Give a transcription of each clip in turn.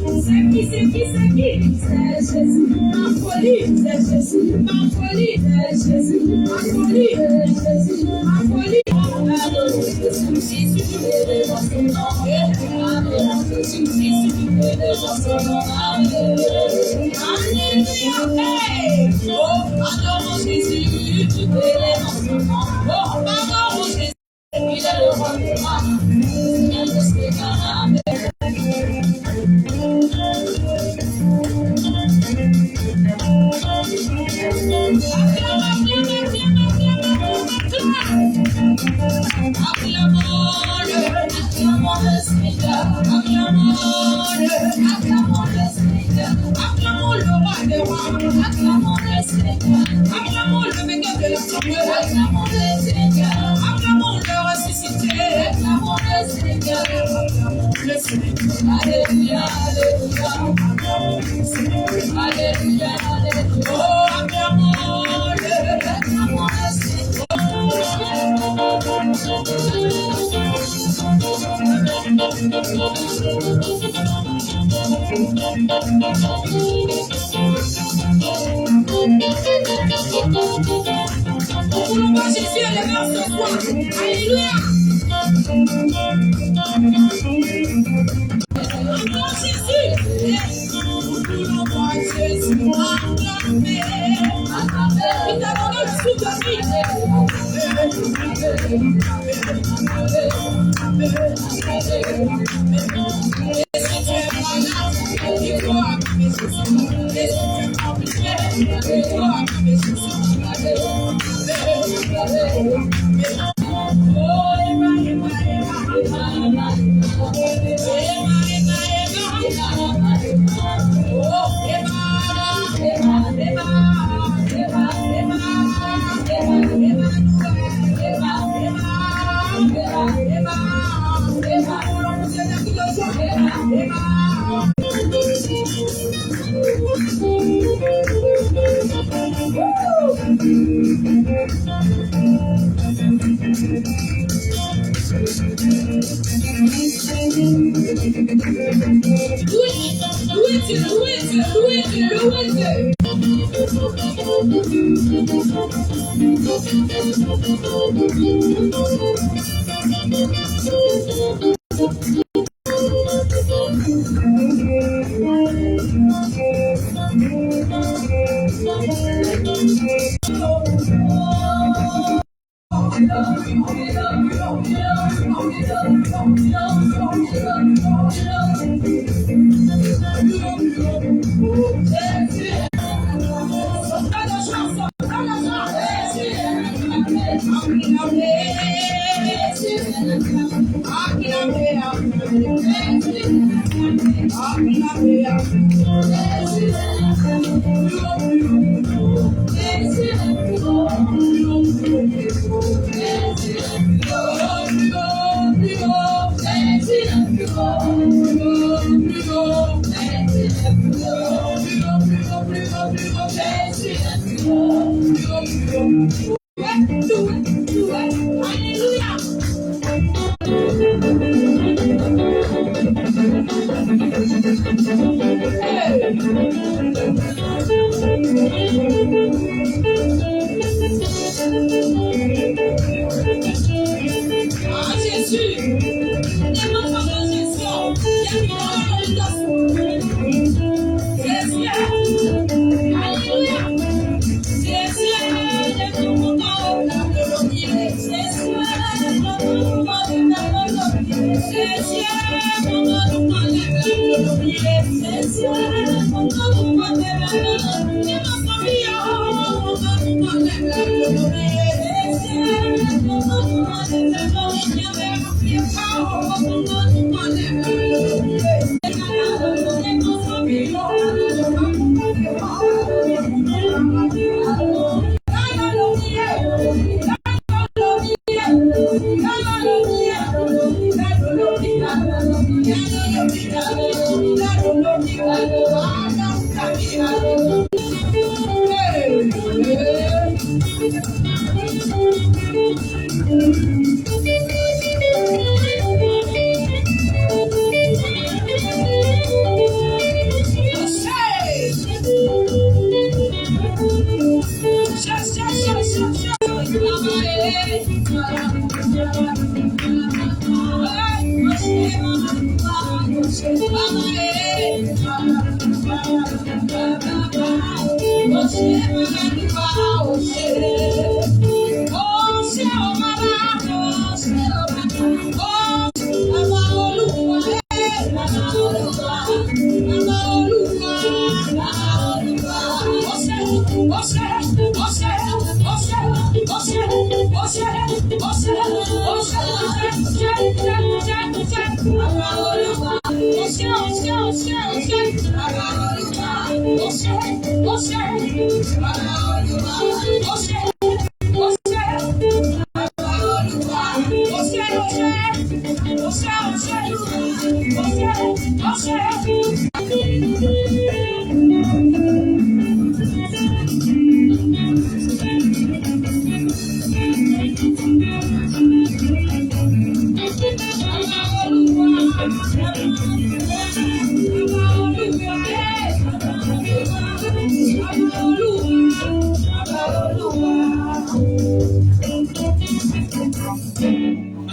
C'est Jésus, ma folie, c'est Jésus, ma folie, c'est Jésus, ma folie, c'est Jésus, ma folie.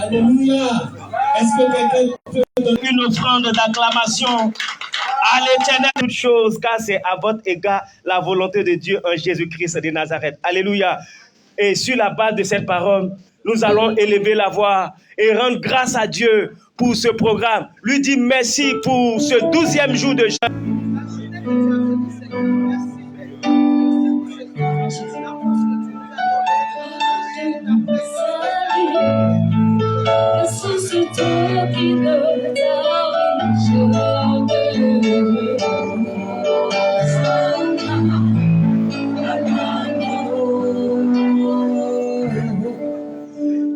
Alléluia. Est-ce que quelqu'un peut donner une offrande d'acclamation à l'Éternel? Toute chose, car c'est à votre égard la volonté de Dieu en Jésus-Christ de Nazareth. Alléluia. Et sur la base de cette parole, nous allons élever la voix et rendre grâce à Dieu pour ce programme. Lui dire merci pour ce 12e jour de jeûne.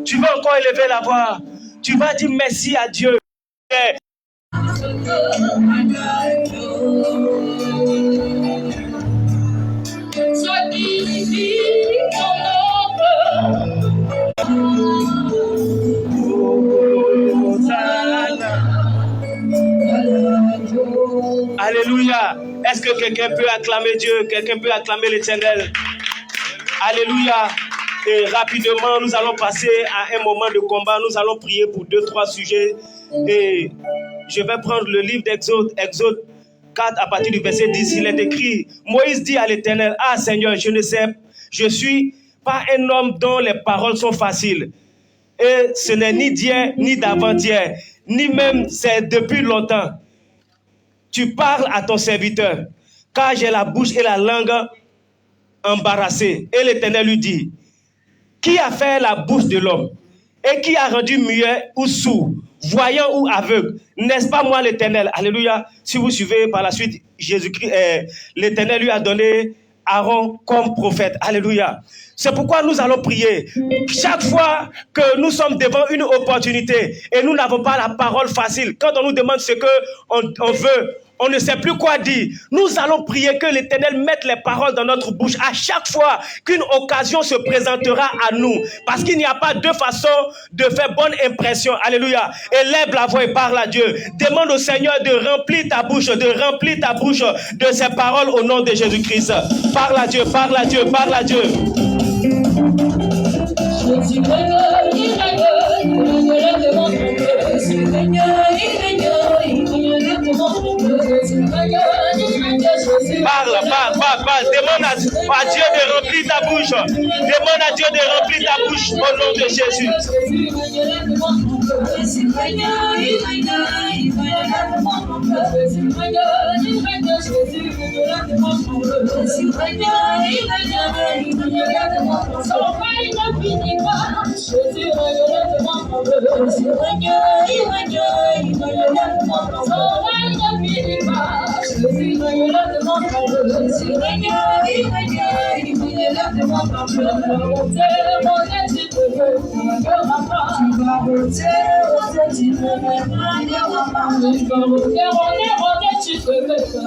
Tu vas encore élever la voix. Tu vas dire merci à Dieu. Alléluia. Est-ce que quelqu'un peut acclamer Dieu? Quelqu'un peut acclamer l'Éternel? Alléluia. Et rapidement, nous allons passer à un moment de combat. Nous allons prier pour 2-3 sujets. Et je vais prendre le livre d'Exode, Exode 4, à partir du verset 10. Il est écrit, Moïse dit à l'Éternel, ah Seigneur, je ne sais, je suis pas un homme dont les paroles sont faciles. Et ce n'est ni d'hier, ni d'avant-hier, ni même c'est depuis longtemps. Tu parles à ton serviteur, car j'ai la bouche et la langue embarrassées. Et l'Éternel lui dit, qui a fait la bouche de l'homme? Et qui a rendu muet ou sourd, voyant ou aveugle? N'est-ce pas moi l'Éternel? Alléluia. Si vous suivez par la suite, Jésus-Christ, l'Éternel lui a donné Aaron comme prophète. Alléluia. C'est pourquoi nous allons prier. Chaque fois que nous sommes devant une opportunité et nous n'avons pas la parole facile, quand on nous demande ce qu'on veut, on ne sait plus quoi dire. Nous allons prier que l'Éternel mette les paroles dans notre bouche à chaque fois qu'une occasion se présentera à nous. Parce qu'il n'y a pas deux façons de faire bonne impression. Alléluia. Élève la voix et parle à Dieu. Demande au Seigneur de remplir ta bouche de ses paroles au nom de Jésus-Christ. Parle à Dieu, parle à Dieu, parle à Dieu. Parle. Demande à Dieu de remplir ta bouche. Demande à Dieu de remplir ta bouche au nom de Jésus.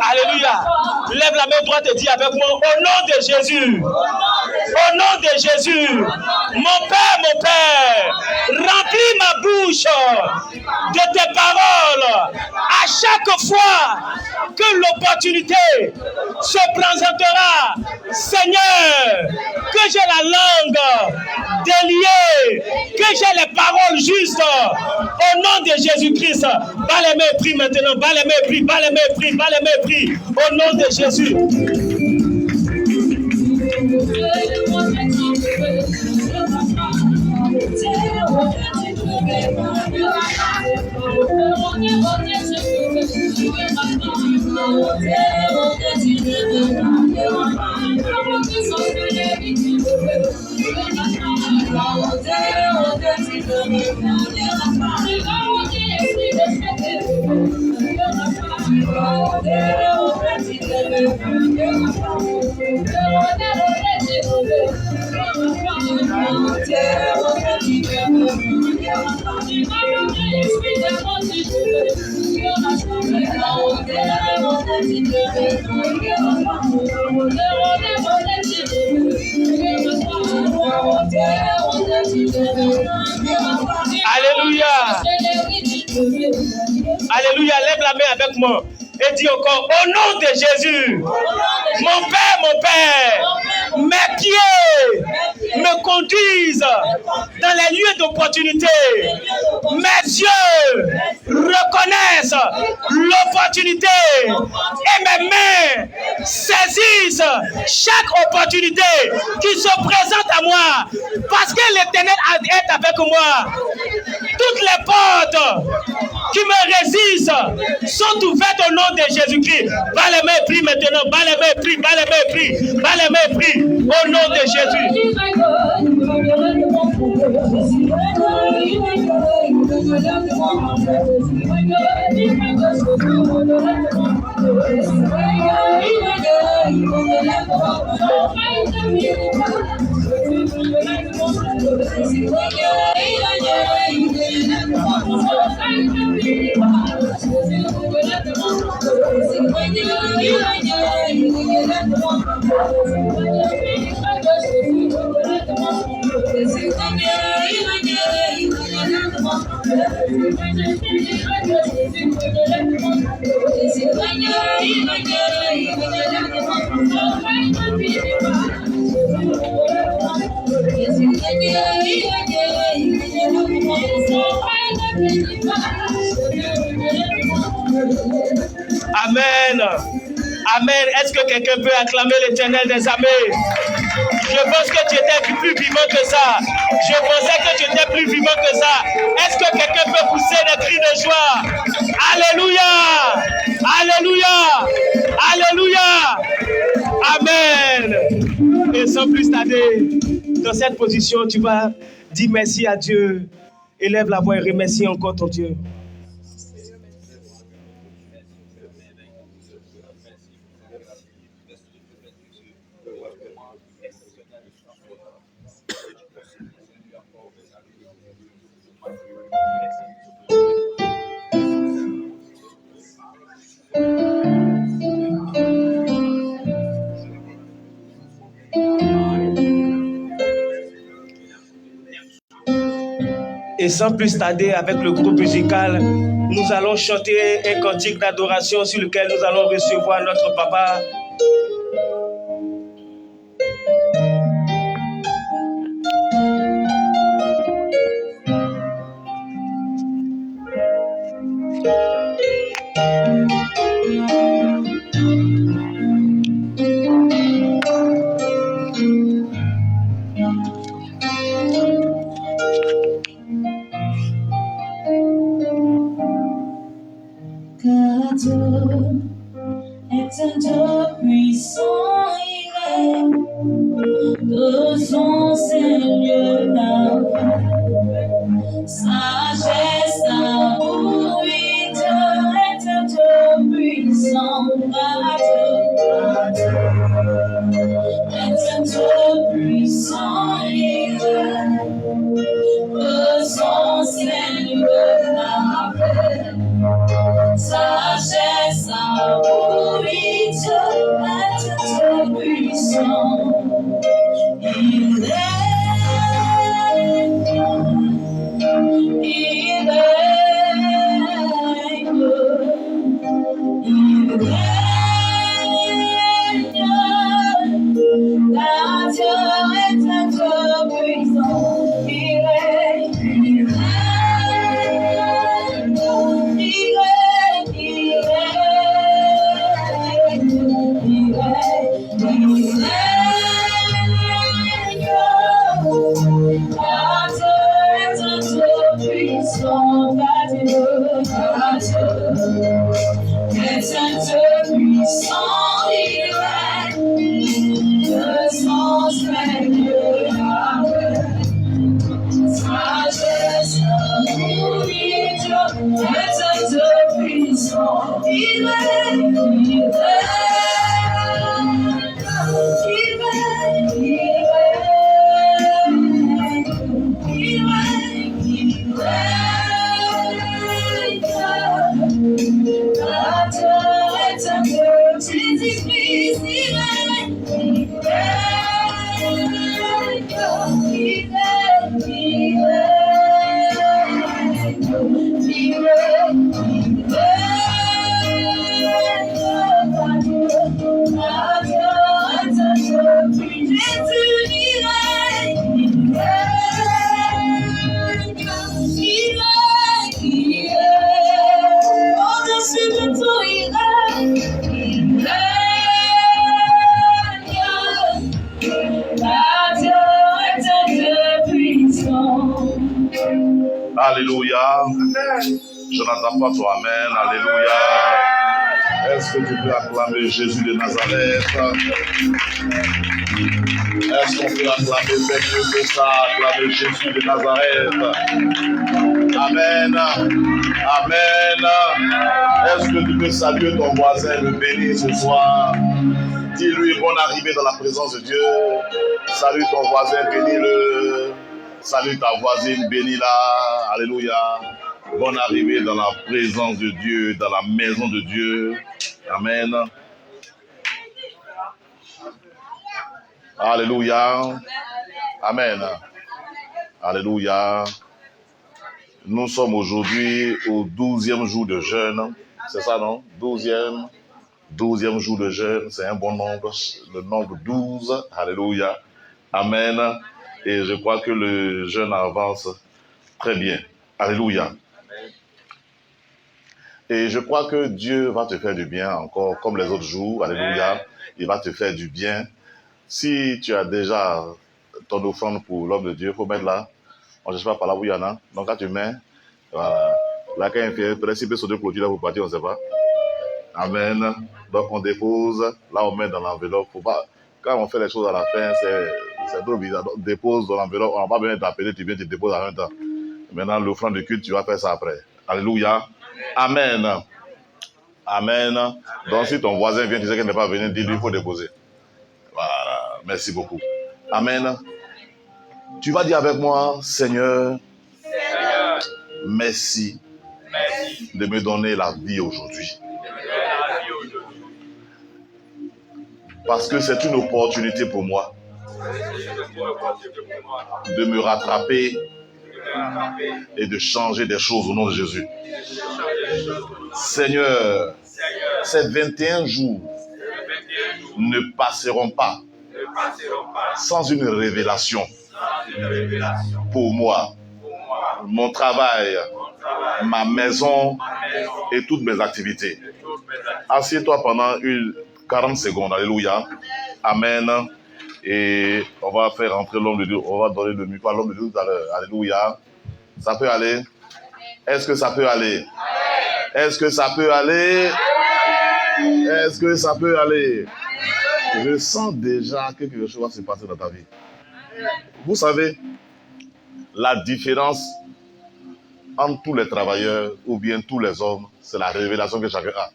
Alléluia. Lève la main droite et dis avec moi, au nom de Jésus. Au nom de Jésus. Mon Père, remplis ma bouche de tes paroles. À chaque fois que l'opportunité se présentera, Seigneur, que j'ai la langue déliée, que j'ai les paroles justes. Au nom de Jésus-Christ, bas les mains, prie maintenant, bas les mains, prie, bas les mains, prie, bas les mains, prie. Au nom de Jésus. Alléluia. Alléluia. Lève la main avec moi et dis encore, au nom de Jésus, mon Père, mes pieds me conduisent dans les lieux d'opportunité. Mes yeux reconnaissent l'opportunité et mes mains saisissent chaque opportunité qui se présente à moi parce que l'Éternel est avec moi. Toutes les portes qui me résistent sont ouvertes au nom de Jésus-Christ. Bas les mains, prie maintenant. Bas les mains, prie. Bas les mains, prie. Bas les mains, prie. Au nom de Jésus. Amen. Amen. Est-ce que quelqu'un peut acclamer l'Éternel des armées? Je pense que tu étais plus vivant que ça. Je pensais que tu étais plus vivant que ça. Est-ce que quelqu'un peut pousser des cris de joie? Alléluia! Alléluia! Alléluia! Amen. Et sans plus tarder, dans cette position, tu vas dire merci à Dieu. Élève la voix et remercie encore ton Dieu. Et sans plus tarder, avec le groupe musical, nous allons chanter un cantique d'adoration sur lequel nous allons recevoir notre papa. Sagesse, nourriture, état de puissance. Il Alléluia. Je n'entends pas ton amen. Alléluia. Est-ce que tu peux acclamer Jésus de Nazareth? Est-ce qu'on peut acclamer mieux que ça? Acclamer Jésus de Nazareth. Amen. Amen. Est-ce que tu peux saluer ton voisin, le bénir ce soir? Dis-lui bonne arrivée dans la présence de Dieu. Salue ton voisin, bénis-le. Salue ta voisine, bénis-la. Alléluia. Bonne arrivée dans la présence de Dieu, dans la maison de Dieu. Amen. Alléluia. Amen. Alléluia. Nous sommes aujourd'hui au 12e jour de jeûne. C'est ça, non? 12e jour de jeûne. C'est un bon nombre. Le nombre 12. Alléluia. Amen. Et je crois que le jeûne avance très bien. Alléluia. Et je crois que Dieu va te faire du bien encore comme les autres jours. Alléluia. Il va te faire du bien. Si tu as déjà ton offrande pour l'homme de Dieu, il faut mettre là. On ne cherche pas par là où il y en a. Donc quand tu mets, voilà. Là, quand il fait précipiter sur deux clôtures là pour partir, on ne sait pas. Amen. Donc on dépose. Là, on met dans l'enveloppe. Faut pas. Quand on fait les choses à la fin, c'est trop bizarre. Donc, dépose dans l'enveloppe. On n'a pas besoin d'appeler, tu viens, tu déposes en même temps. Maintenant, l'offrande de culte, tu vas faire ça après. Alléluia. Amen. Amen. Donc, si ton voisin vient, tu sais qu'il n'est pas venu, dis-lui, il faut déposer. Voilà. Merci beaucoup. Amen. Tu vas dire avec moi, Seigneur, merci de me donner la vie aujourd'hui. Parce que c'est une opportunité pour moi de me rattraper et de changer des choses au nom de Jésus. Seigneur, ces 21 jours ne passeront pas sans une révélation pour moi, mon travail, ma maison et toutes mes activités. Assieds-toi pendant 40 secondes. Alléluia. Amen. Et on va faire entrer l'homme de Dieu. On va donner le micro à l'homme de Dieu tout à l'heure. Alléluia. Ça peut aller? Est-ce que ça peut aller? Est-ce que ça peut aller? Est-ce que ça peut aller? Je sens déjà que quelque chose va se passer dans ta vie. Vous savez, la différence entre tous les travailleurs ou bien tous les hommes, c'est la révélation que chacun a.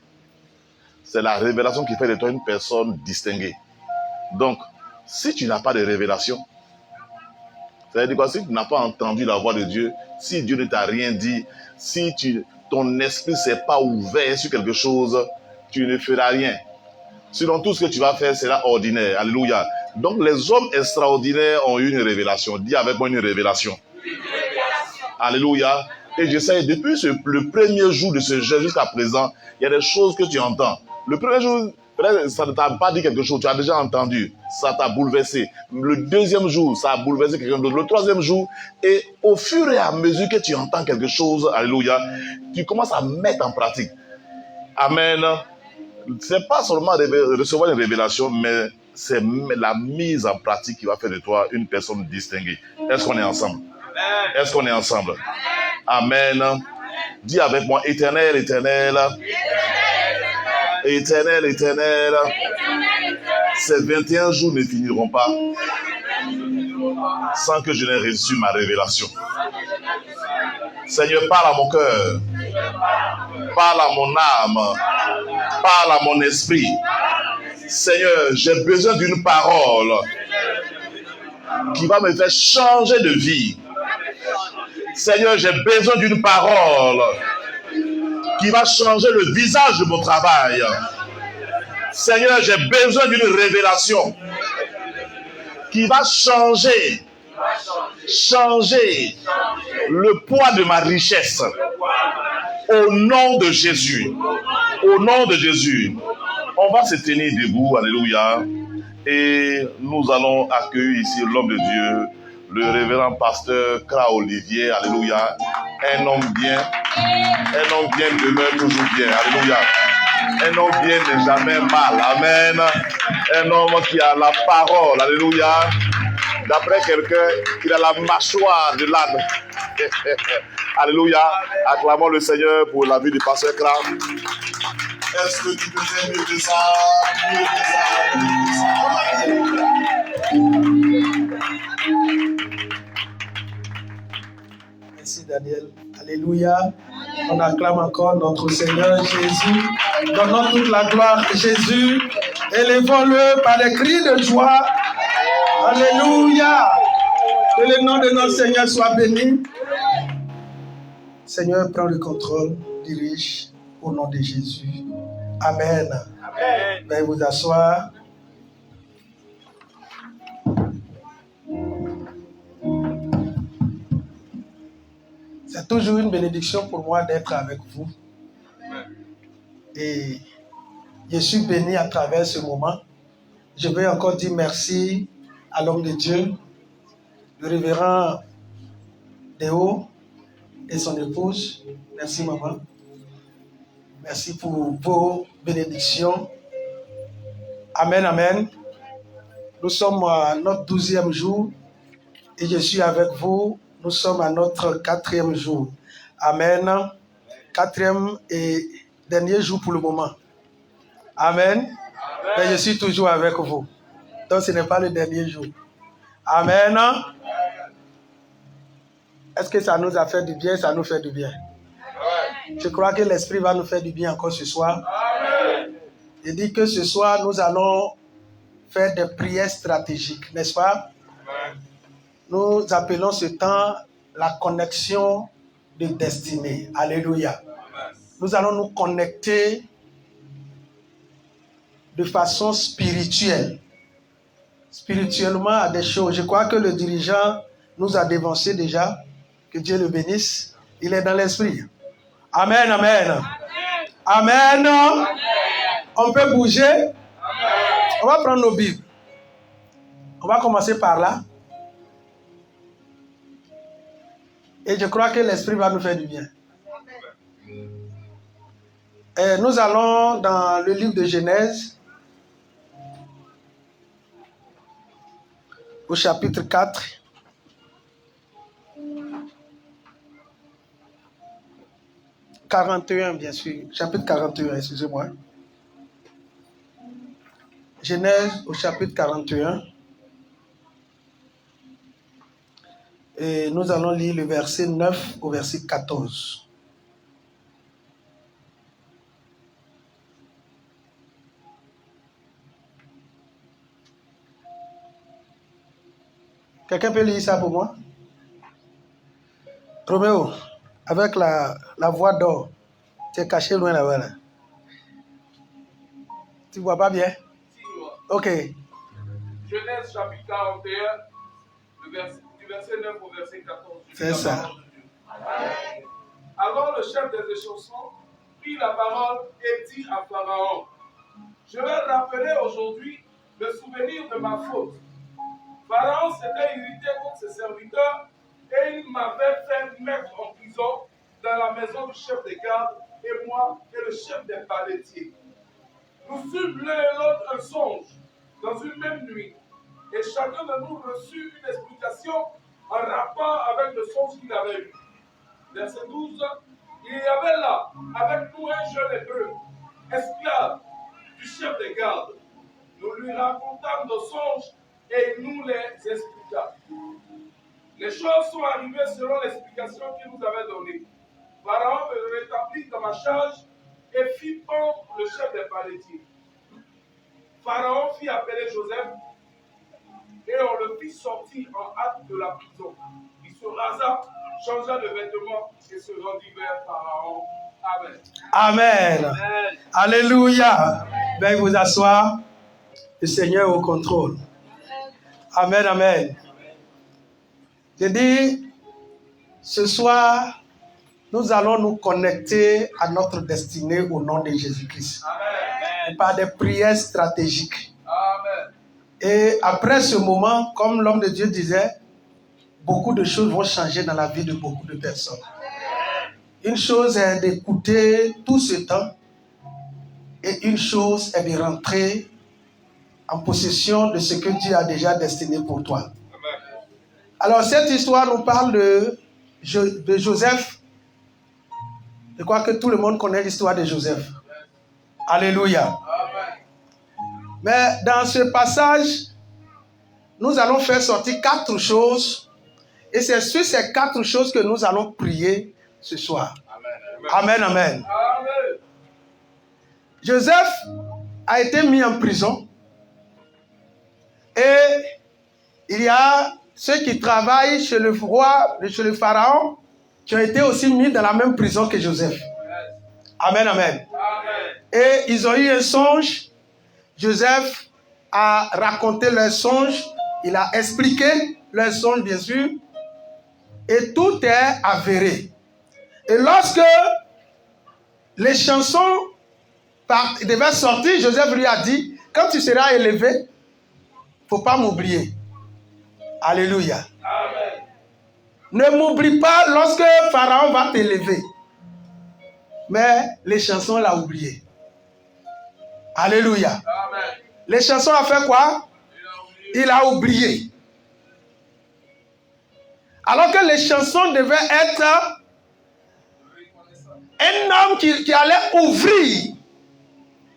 C'est la révélation qui fait de toi une personne distinguée. Donc, si tu n'as pas de révélation, ça veut dire quoi? Si tu n'as pas entendu la voix de Dieu, si Dieu ne t'a rien dit, si ton esprit ne s'est pas ouvert sur quelque chose, tu ne feras rien. Sinon, tout ce que tu vas faire sera ordinaire. Alléluia. Donc, les hommes extraordinaires ont eu une révélation. Dis avec moi une révélation. Alléluia. Et j'essaie, depuis le premier jour de ce jeûne jusqu'à présent, il y a des choses que tu entends. Le premier jour, peut-être ça ne t'a pas dit quelque chose, tu as déjà entendu. Ça t'a bouleversé. Le deuxième jour, ça a bouleversé quelqu'un d'autre. Le troisième jour, et au fur et à mesure que tu entends quelque chose, alléluia, tu commences à mettre en pratique. Amen. Ce n'est pas seulement recevoir une révélation, mais c'est la mise en pratique qui va faire de toi une personne distinguée. Est-ce qu'on est ensemble? Est-ce qu'on est ensemble? Amen. Dis avec moi, éternel, éternel. Éternel, éternel. Ces 21 jours ne finiront pas sans que je n'ai reçu ma révélation. Seigneur, parle à mon cœur, parle à mon âme, parle à mon esprit. Seigneur, j'ai besoin d'une parole qui va me faire changer de vie. Seigneur, j'ai besoin d'une parole qui va changer le visage de mon travail. Seigneur, j'ai besoin d'une révélation qui va changer le poids de ma richesse. Au nom de Jésus. Au nom de Jésus. On va se tenir debout, alléluia. Et nous allons accueillir ici l'homme de Dieu, le révérend pasteur Kra Olivier, alléluia. Un homme bien demeure toujours bien, alléluia. Un homme bien n'est jamais mal, amen. Un homme qui a la parole, alléluia. D'après quelqu'un, il a la mâchoire de l'âne. Alléluia. Acclamons le Seigneur pour la vie du pasteur Kra. Est-ce que tu peux faire mieux que ça? Mieux que ça, mieux que ça. Merci Daniel. Alléluia. On acclame encore notre Seigneur Jésus. Donnons toute la gloire à Jésus. Élevons-le par des cris de joie. Alléluia. Que le nom de notre Seigneur soit béni. Seigneur, prends le contrôle, dirige au nom de Jésus. Amen. Amen. Veuillez vous asseoir. C'est toujours une bénédiction pour moi d'être avec vous. Et je suis béni à travers ce moment. Je veux encore dire merci à l'homme de Dieu, le révérend Déo et son épouse. Merci maman. Merci pour vos bénédictions. Amen, amen. Nous sommes à notre 12e jour et je suis avec vous. Nous sommes à notre 4e jour. Amen. 4e et dernier jour pour le moment. Amen. Mais je suis toujours avec vous. Donc ce n'est pas le dernier jour. Amen. Est-ce que ça nous a fait du bien? Ça nous fait du bien. Je crois que l'Esprit va nous faire du bien encore ce soir. Il dit que ce soir, nous allons faire des prières stratégiques, n'est-ce pas? Nous appelons ce temps la connexion de destinée. Alléluia. Nous allons nous connecter de façon spirituelle. Spirituellement à des choses. Je crois que le dirigeant nous a dévancé déjà. Que Dieu le bénisse. Il est dans l'esprit. Amen, amen. Amen. Amen. On peut bouger. Amen. On va prendre nos Bibles. On va commencer par là. Et je crois que l'Esprit va nous faire du bien. Et nous allons dans le livre de Genèse, au chapitre 4. « 41, bien sûr. Chapitre 41, excusez-moi. Genèse au chapitre 41. Et nous allons lire le verset 9 au verset 14. Quelqu'un peut lire ça pour moi? Roméo, avec la voix d'or, tu es caché loin là-bas. Là. Tu ne vois pas bien? Ok. Genèse chapitre 41, du verset 9 au verset 14. C'est ça. Alors le chef des échansons prit la parole et dit à Pharaon: je vais rappeler aujourd'hui le souvenir de ma faute. Pharaon s'était irrité contre ses serviteurs et il m'avait fait mettre en prison dans la maison du chef des gardes, et moi et le chef des palettiers. Nous fûmes l'un et l'autre un songe dans une même nuit, et chacun de nous reçut une explication en rapport avec le songe qu'il avait eu. Verset 12, il y avait là avec nous un jeune hébreu, esclave du chef des gardes. Nous lui racontâmes nos songes et il nous les expliqua. Les choses sont arrivées selon l'explication qu'il nous avait donnée. Pharaon me rétablit dans ma charge et fit pendre le chef des palétiers. Pharaon fit appeler Joseph et on le fit sortir en hâte de la prison. Il se rasa, changea de vêtements et se rendit vers Pharaon. Amen. Amen. Amen. Alléluia. Veuillez vous asseoir. Le Seigneur est au contrôle. Amen, amen. Je dis, ce soir, nous allons nous connecter à notre destinée au nom de Jésus-Christ. Amen. Par des prières stratégiques. Amen. Et après ce moment, comme l'homme de Dieu disait, beaucoup de choses vont changer dans la vie de beaucoup de personnes. Une chose est d'écouter tout ce temps et une chose est de rentrer en possession de ce que Dieu a déjà destiné pour toi. Amen. Alors cette histoire nous parle de Joseph. Je crois que tout le monde connaît l'histoire de Joseph. Alléluia. Amen. Mais dans ce passage, nous allons faire sortir 4 choses. Et c'est sur ces 4 choses que nous allons prier ce soir. Amen, amen. Amen. Joseph a été mis en prison. Et il y a ceux qui travaillent chez le roi, chez le pharaon, qui ont été aussi mis dans la même prison que Joseph. Amen, amen. Amen. Et ils ont eu un songe. Joseph a raconté leur songe. Il a expliqué leur songe, bien sûr. Et tout est avéré. Et lorsque les chansons devaient sortir, Joseph lui a dit, quand tu seras élevé, il ne faut pas m'oublier. Alléluia. Amen. Ne m'oublie pas lorsque Pharaon va t'élever. Mais les chansons l'ont oublié. Alléluia. Amen. Les chansons ont fait quoi? Il a oublié. Alors que les chansons devaient être un homme qui allait ouvrir,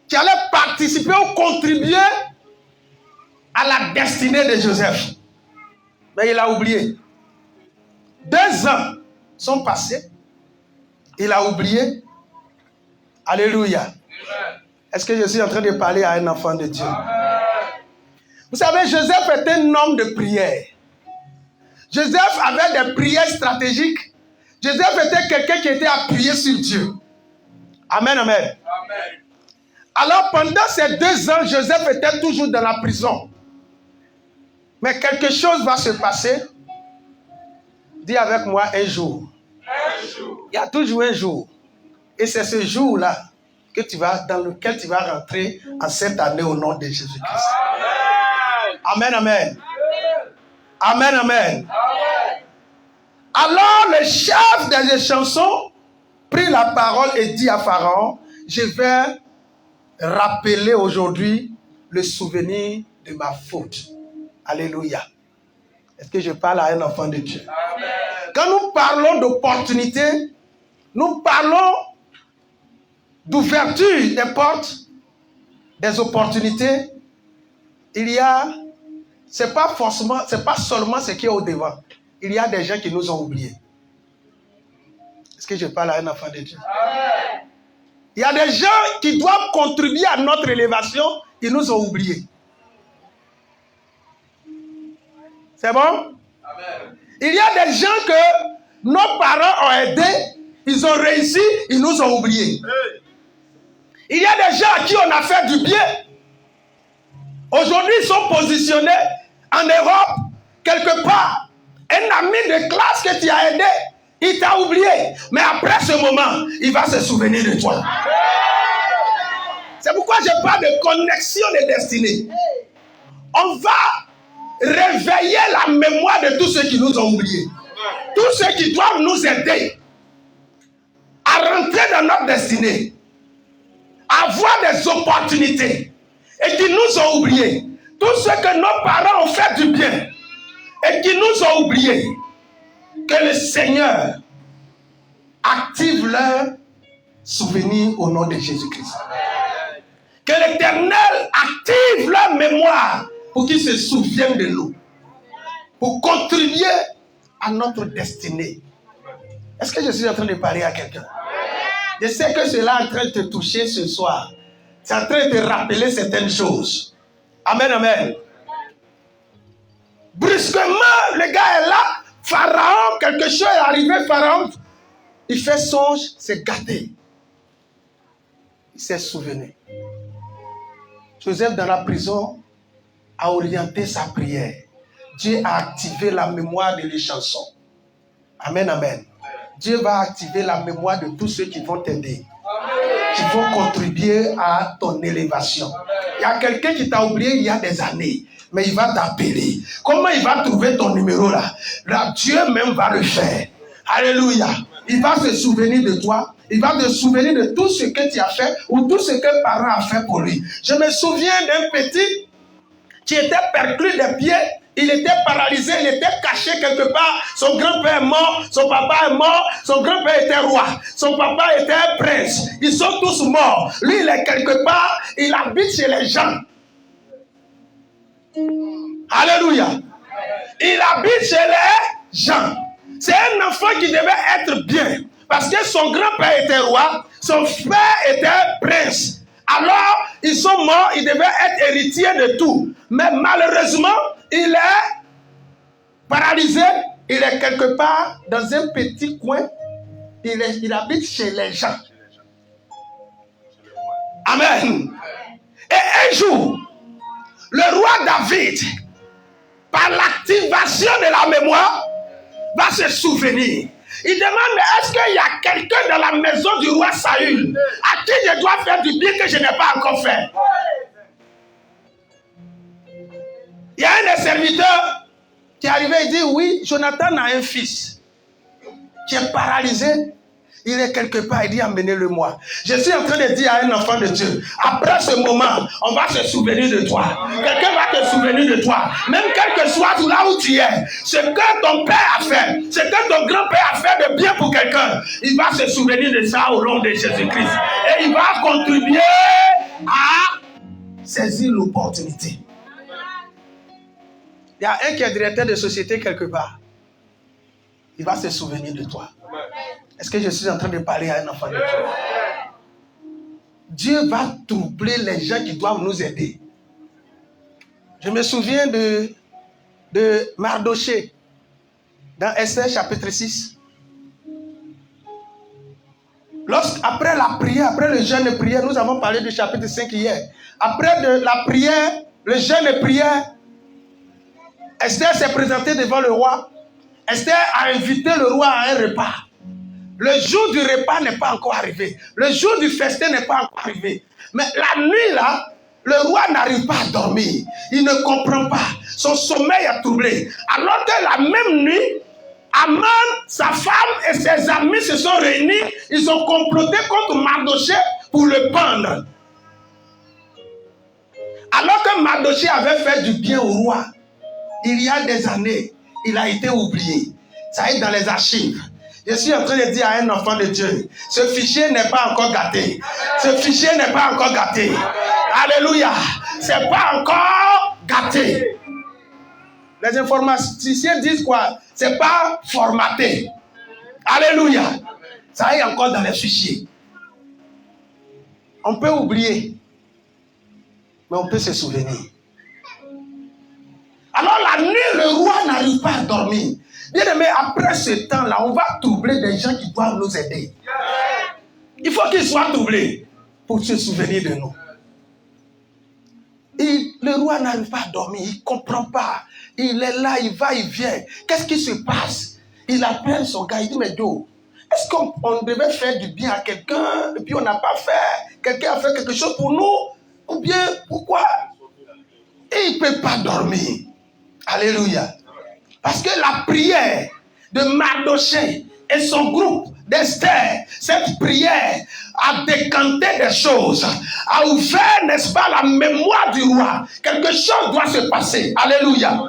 qui allait participer ou contribuer à la destinée de Joseph. Mais il a oublié. 2 ans sont passés. Il a oublié. Alléluia. Est-ce que je suis en train de parler à un enfant de Dieu? Vous savez, Joseph était un homme de prière. Joseph avait des prières stratégiques. Joseph était quelqu'un qui était appuyé sur Dieu. Amen, amen. Amen. Alors pendant ces 2 ans, Joseph était toujours dans la prison. Mais quelque chose va se passer. Dis avec moi un jour. Un jour. Il y a toujours un jour. Et c'est ce jour-là dans lequel tu vas rentrer en cette année au nom de Jésus-Christ. Amen, amen. Amen, amen. Amen. Alors le chef des chansons prit la parole et dit à Pharaon, je vais rappeler aujourd'hui le souvenir de ma faute. Alléluia. Est-ce que je parle à un enfant de Dieu? Amen. Quand nous parlons d'opportunité, nous parlons d'ouverture des portes, des opportunités. Il y a, c'est pas seulement ce qui est au devant. Il y a des gens qui nous ont oubliés. Est-ce que je parle à un enfant de Dieu? Amen. Il y a des gens qui doivent contribuer à notre élévation, ils nous ont oubliés. C'est bon? Amen. Il y a des gens que nos parents ont aidés, ils ont réussi, ils nous ont oubliés. Il y a des gens à qui on a fait du bien. Aujourd'hui, ils sont positionnés en Europe, quelque part. Un ami de classe que tu as aidé, il t'a oublié. Mais après ce moment, il va se souvenir de toi. C'est pourquoi je parle de connexion de destinée. On va réveiller la mémoire de tous ceux qui nous ont oubliés. Tous ceux qui doivent nous aider à rentrer dans notre destinée, à avoir des opportunités et qui nous ont oubliés. Tous ceux que nos parents ont fait du bien et qui nous ont oubliés. Que le Seigneur active leur souvenir au nom de Jésus-Christ. Que l'Éternel active leur mémoire pour qu'ils se souviennent de nous. Pour contribuer à notre destinée. Est-ce que je suis en train de parler à quelqu'un? Je sais que cela est en train de te toucher ce soir. C'est en train de te rappeler certaines choses. Amen, amen. Brusquement, le gars est là. Pharaon, quelque chose est arrivé. Pharaon, il fait songe, c'est gâté. Il s'est souvenu. Joseph, dans la prison, a orienté sa prière. Dieu a activé la mémoire de les chansons. Amen, amen. Dieu va activer la mémoire de tous ceux qui vont t'aider, qui vont contribuer à ton élévation. Il y a quelqu'un qui t'a oublié il y a des années, mais il va t'appeler. Comment il va trouver ton numéro là? Là, Dieu même va le faire. Alléluia. Il va se souvenir de toi. Il va te souvenir de tout ce que tu as fait ou tout ce que parent a fait pour lui. Je me souviens d'un petit qui était perclus des pieds. Il était paralysé, il était caché quelque part. Son grand-père est mort, son papa est mort, son grand-père était roi, son papa était prince. Ils sont tous morts. Lui, il est quelque part, il habite chez les gens. Alléluia. Il habite chez les gens. C'est un enfant qui devait être bien. Parce que son grand-père était roi, son frère était prince. Alors, ils sont morts, il devait être héritier de tout. Mais malheureusement, il est paralysé, il est quelque part dans un petit coin, il habite chez les gens. Amen. Et un jour, le roi David, par l'activation de la mémoire, va se souvenir. Il demande, est-ce qu'il y a quelqu'un dans la maison du roi Saül à qui je dois faire du bien que je n'ai pas encore fait? Il y a un des serviteurs qui est arrivé et dit, oui, Jonathan a un fils qui est paralysé. Il est quelque part, il dit, emmenez-le-moi. Je suis en train de dire à un enfant de Dieu, après ce moment, on va se souvenir de toi. Quelqu'un va te souvenir de toi. Même quel que soit là où tu es, ce que ton père a fait, ce que ton grand-père a fait de bien pour quelqu'un, il va se souvenir de ça au nom de Jésus-Christ. Et il va contribuer à saisir l'opportunité. Il y a un qui est directeur de société quelque part. Il va se souvenir de toi. Est-ce que je suis en train de parler à un enfant de Dieu? Dieu va troubler les gens qui doivent nous aider. Je me souviens de Mardoché dans Esther chapitre 6. Après la prière, après le jeûne et prière, nous avons parlé du chapitre 5 hier. Après la prière, le jeûne et prière, Esther s'est présentée devant le roi. Esther a invité le roi à un repas. Le jour du repas n'est pas encore arrivé. Le jour du festin n'est pas encore arrivé. Mais la nuit là, le roi n'arrive pas à dormir. Il ne comprend pas. Son sommeil est troublé. Alors que la même nuit, Aman, sa femme et ses amis se sont réunis. Ils ont comploté contre Mardoché pour le pendre. Alors que Mardoché avait fait du bien au roi, il y a des années, il a été oublié. Ça est dans les archives. Je suis en train de dire à un enfant de Dieu, ce fichier n'est pas encore gâté. Ce fichier n'est pas encore gâté. Alléluia. C'est pas encore gâté. Les informaticiens disent quoi? C'est pas formaté. Alléluia. Ça est encore dans les fichiers. On peut oublier, mais on peut se souvenir. Alors la nuit, le roi n'arrive pas à dormir. Bien aimé, après ce temps-là, on va troubler des gens qui doivent nous aider. Il faut qu'ils soient troublés pour se souvenir de nous. Et le roi n'arrive pas à dormir, il ne comprend pas. Il est là, il va, il vient. Qu'est-ce qui se passe? Il appelle son gars, il dit, mais Joe, est-ce qu'on devait faire du bien à quelqu'un et puis on n'a pas fait? Quelqu'un a fait quelque chose pour nous? Ou bien, pourquoi? Et il ne peut pas dormir. Alléluia. Parce que la prière de Mardoché et son groupe d'Esther, cette prière a décanté des choses, a ouvert, n'est-ce pas, la mémoire du roi. Quelque chose doit se passer. Alléluia.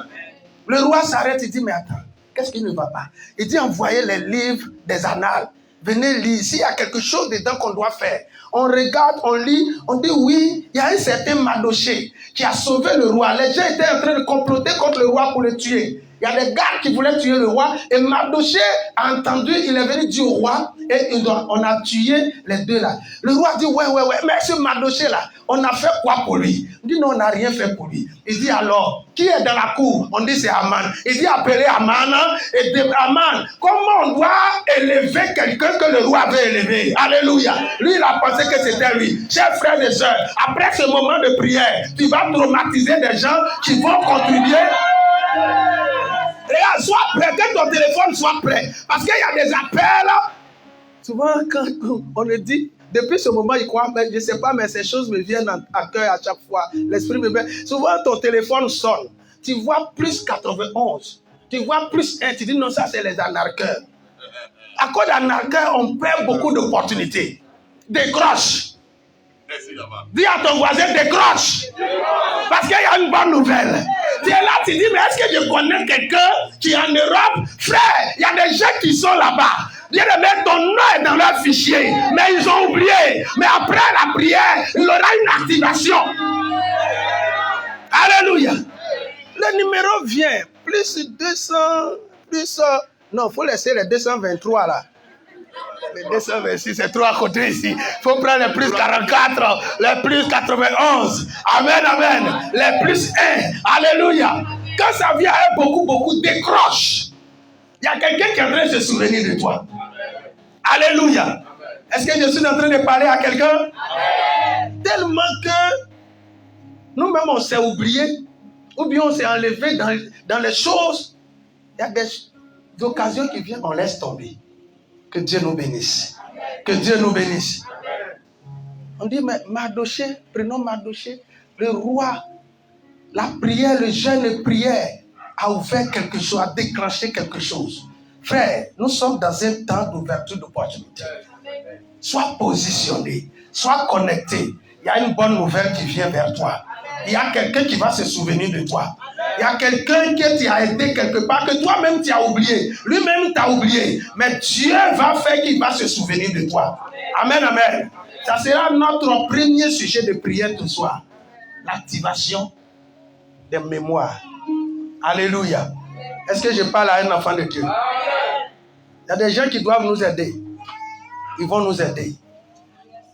Le roi s'arrête, il dit, mais attends, qu'est-ce qui ne va pas? Il dit, envoyez les livres des annales. Venez lire. S'il y a quelque chose dedans qu'on doit faire, on regarde, on lit, on dit oui, il y a un certain Mardoché qui a sauvé le roi. Les gens étaient en train de comploter contre le roi pour le tuer. Il Il y a des gardes qui voulaient tuer le roi. Et Mardochée a entendu, il est venu dire au roi, et on a tué les deux là. Le roi dit, ouais, mais ce Mardochée là, on a fait quoi pour lui? Il dit, non, on n'a rien fait pour lui. Il dit, alors, qui est dans la cour? On dit, c'est Aman. Il dit, appelez Aman. Et dit, Aman, comment on doit élever quelqu'un que le roi avait élevé? Alléluia. Lui, il a pensé que c'était lui. Chers frères et sœurs, après ce moment de prière, tu vas traumatiser des gens qui vont contribuer. Regarde, sois prêt, que ton téléphone soit prêt. Parce qu'il y a des appels. Souvent, quand on le dit, depuis ce moment, il croit, mais je ne sais pas, mais ces choses me viennent à cœur à chaque fois. L'esprit me met. Souvent, ton téléphone sonne. Tu vois plus 91. Tu vois plus 1. Tu dis non, ça, c'est les anarcheurs. À cause d'anarcheurs, on perd beaucoup d'opportunités. Décroche. Dis à ton voisin, décroche. Parce qu'il y a une bonne nouvelle. Tu es là, tu dis, mais est-ce que je connais quelqu'un qui est en Europe? Frère, il y a des gens qui sont là-bas. Bien aimé, ton nom est dans leur fichier. Mais ils ont oublié. Mais après la prière, il y aura une activation. Alléluia. Le numéro vient. Plus 200, plus... non, il faut laisser les 223 là. Les 226, c'est trop à côté ici. Il faut prendre les plus 44, les plus 91. Amen, amen. Les plus 1. Alléluia. Quand ça vient avec beaucoup, décroche. Il y a quelqu'un qui est en train de se souvenir de toi. Alléluia. Est-ce que je suis en train de parler à quelqu'un? Tellement que nous-mêmes, on s'est oublié. Ou bien on s'est enlevé dans les choses. Il y a des occasions qui viennent, on laisse tomber. Que Dieu nous bénisse. Que Dieu nous bénisse. On dit, mais Mardochée, prenons Mardochée, le roi, la prière, le jeûne de prière a ouvert quelque chose, a déclenché quelque chose. Frère, nous sommes dans un temps d'ouverture d'opportunité. Sois positionné, sois connecté. Il y a une bonne nouvelle qui vient vers toi. Il y a quelqu'un qui va se souvenir de toi. Il y a quelqu'un qui t'a aidé quelque part, que toi-même tu as oublié. Lui-même t'a oublié. Mais Dieu va faire qu'il va se souvenir de toi. Amen, amen. Ça sera notre premier sujet de prière ce soir. L'activation des mémoires. Alléluia. Est-ce que je parle à un enfant de Dieu? Il y a des gens qui doivent nous aider. Ils vont nous aider.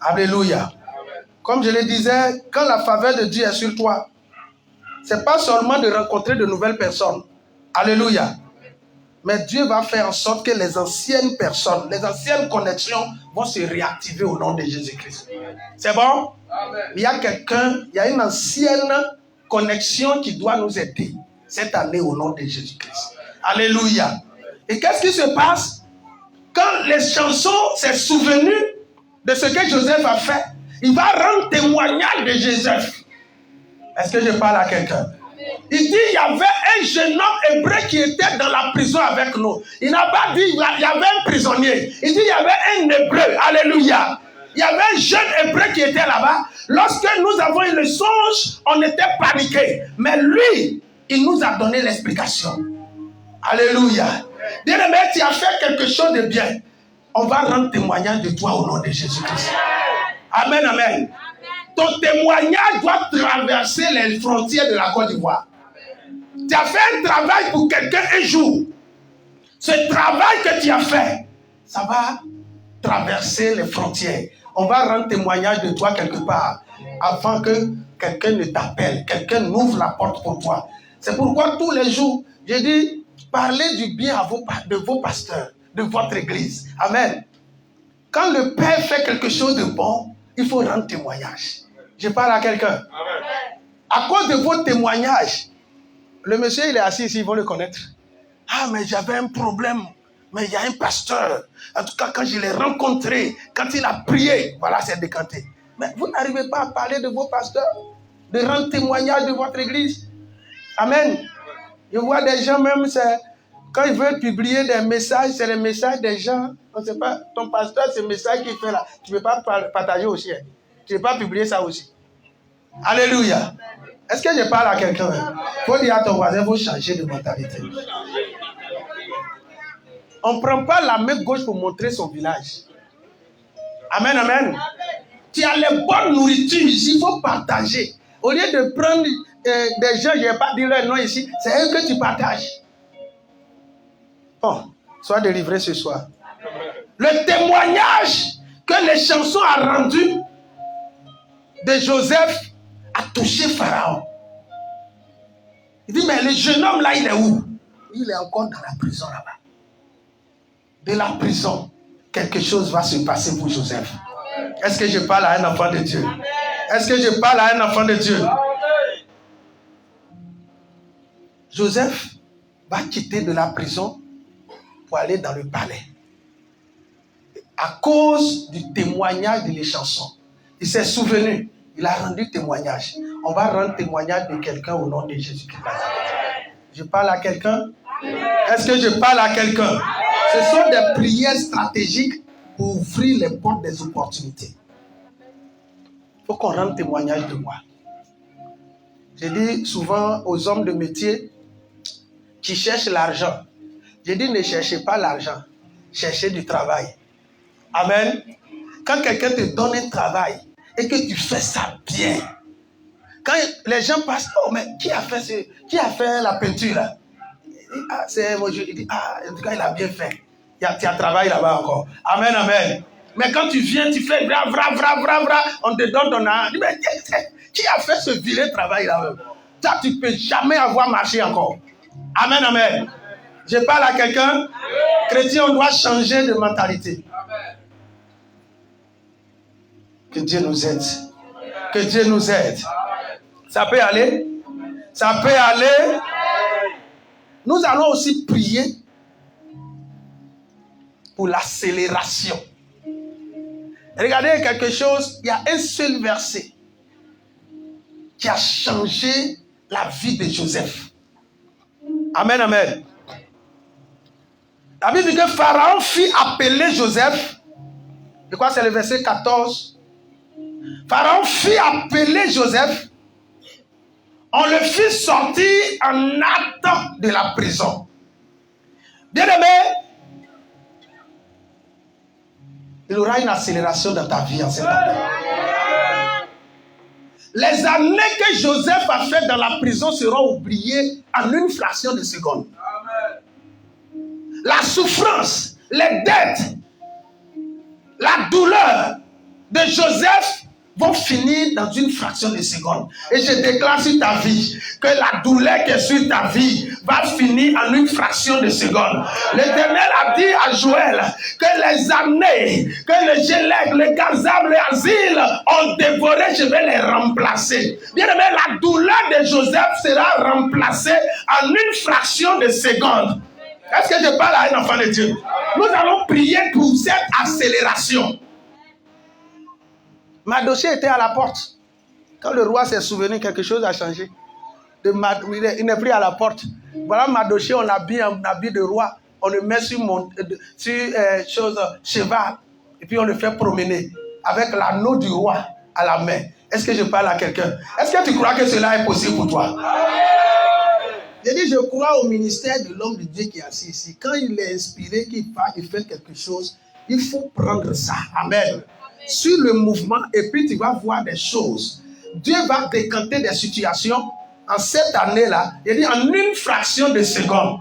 Alléluia. Comme je le disais, quand la faveur de Dieu est sur toi, ce n'est pas seulement de rencontrer de nouvelles personnes. Alléluia. Mais Dieu va faire en sorte que les anciennes personnes, les anciennes connexions vont se réactiver au nom de Jésus-Christ. C'est bon? Amen. Il y a quelqu'un, il y a une ancienne connexion qui doit nous aider cette année au nom de Jésus-Christ. Alléluia. Et qu'est-ce qui se passe? Quand les chansons s'est souvenu de ce que Joseph a fait, il va rendre témoignage de Joseph. Est-ce que je parle à quelqu'un? Il dit, il y avait un jeune homme hébreu qui était dans la prison avec nous. Il n'a pas dit, il y avait un prisonnier. Il dit, il y avait un hébreu. Alléluia. Il y avait un jeune hébreu qui était là-bas. Lorsque nous avons eu le songe, on était paniqués. Mais lui, il nous a donné l'explication. Alléluia. Bien-aimé, tu as fait quelque chose de bien. On va rendre témoignage de toi au nom de Jésus-Christ. Amen, amen. Ton témoignage doit traverser les frontières de la Côte d'Ivoire. Tu as fait un travail pour quelqu'un un jour. Ce travail que tu as fait, ça va traverser les frontières. On va rendre témoignage de toi quelque part avant que quelqu'un ne t'appelle, quelqu'un n'ouvre la porte pour toi. C'est pourquoi tous les jours, je dis, parlez du bien de vos pasteurs, de votre église. Amen. Quand le Père fait quelque chose de bon, il faut rendre témoignage. Je parle à quelqu'un. À cause de vos témoignages, le monsieur, il est assis ici, ils vont le connaître. Ah, mais j'avais un problème. Mais il y a un pasteur. En tout cas, quand je l'ai rencontré, quand il a prié, voilà, c'est décanté. Mais vous n'arrivez pas à parler de vos pasteurs, de rendre témoignage de votre église. Amen. Je vois des gens même, quand ils veulent publier des messages, c'est les messages des gens. On ne sait pas, ton pasteur, c'est le message qu'il fait là. Tu ne peux pas partager aussi. Hein. Tu ne peux pas publier ça aussi. Alléluia. Est-ce que je parle à quelqu'un? Il faut dire à ton voisin, il faut changer de mentalité. On ne prend pas la main gauche pour montrer son village. Amen, amen. Tu as les bonnes nourritures ici, il faut partager. Au lieu de prendre des gens, je ne vais pas dire leur nom ici, c'est eux que tu partages. Bon, sois délivré ce soir. Le témoignage que les chansons ont rendu de Joseph a touché Pharaon. Il dit, mais le jeune homme là, il est où? Il est encore dans la prison là-bas. De la prison, quelque chose va se passer pour Joseph. Est-ce que je parle à un enfant de Dieu? Est-ce que je parle à un enfant de Dieu? Joseph va quitter de la prison pour aller dans le palais. À cause du témoignage de les chansons. Il s'est souvenu, il a rendu témoignage. On va rendre témoignage de quelqu'un au nom de Jésus-Christ. Je parle à quelqu'un? Est-ce que je parle à quelqu'un? Ce sont des prières stratégiques pour ouvrir les portes des opportunités. Il faut qu'on rende témoignage de moi. Je dis souvent aux hommes de métier qui cherchent l'argent. Je dis ne cherchez pas l'argent, cherchez du travail. Amen. Quand quelqu'un te donne un travail et que tu fais ça bien, quand les gens passent, oh mais qui a fait la peinture là? Ah, c'est moi, je dis, ah, en tout cas, il a bien fait. Tu as travaillé là-bas encore. Amen, amen. Mais quand tu viens, tu fais bra, on te donne ton argent. Mais qui a fait ce vilain travail là-bas? Ça, tu ne peux jamais avoir marché encore. Amen, amen. Je parle à quelqu'un. Chrétien, on doit changer de mentalité. Que Dieu nous aide. Que Dieu nous aide. Ça peut aller? Ça peut aller? Nous allons aussi prier pour l'accélération. Regardez quelque chose, il y a un seul verset qui a changé la vie de Joseph. Amen, amen. La Bible dit que Pharaon fit appeler Joseph. Je crois que c'est le verset 14. Pharaon fit appeler Joseph. On le fit sortir en attendant de la prison. Bien-aimé, il y aura une accélération dans ta vie en cette année. Les années que Joseph a faites dans la prison seront oubliées en une fraction de seconde. La souffrance, les dettes, la douleur de Joseph vont finir dans une fraction de seconde. Et je déclare sur ta vie que la douleur qui est sur ta vie va finir en une fraction de seconde. L'Éternel a dit à Joël que les années que le Gélègue, le Gazam, le Asile ont dévoré, je vais les remplacer. Bien aimé, la douleur de Joseph sera remplacée en une fraction de seconde. Est-ce que je parle à un enfant de Dieu? Nous allons prier pour cette accélération. Mardochée était à la porte. Quand le roi s'est souvenu, quelque chose a changé. Il n'est plus à la porte. Voilà Mardochée, on habille un habit de roi. On le met sur cheval. Et puis on le fait promener avec l'anneau du roi à la main. Est-ce que je parle à quelqu'un? Est-ce que tu crois que cela est possible pour toi? J'ai dit, je crois au ministère de l'homme de Dieu qui est assis ici. Quand il est inspiré, qu'il part, il fait quelque chose, il faut prendre ça. Amen. Sur le mouvement, et puis tu vas voir des choses. Dieu va décanter des situations en cette année-là. Il dit en une fraction de seconde.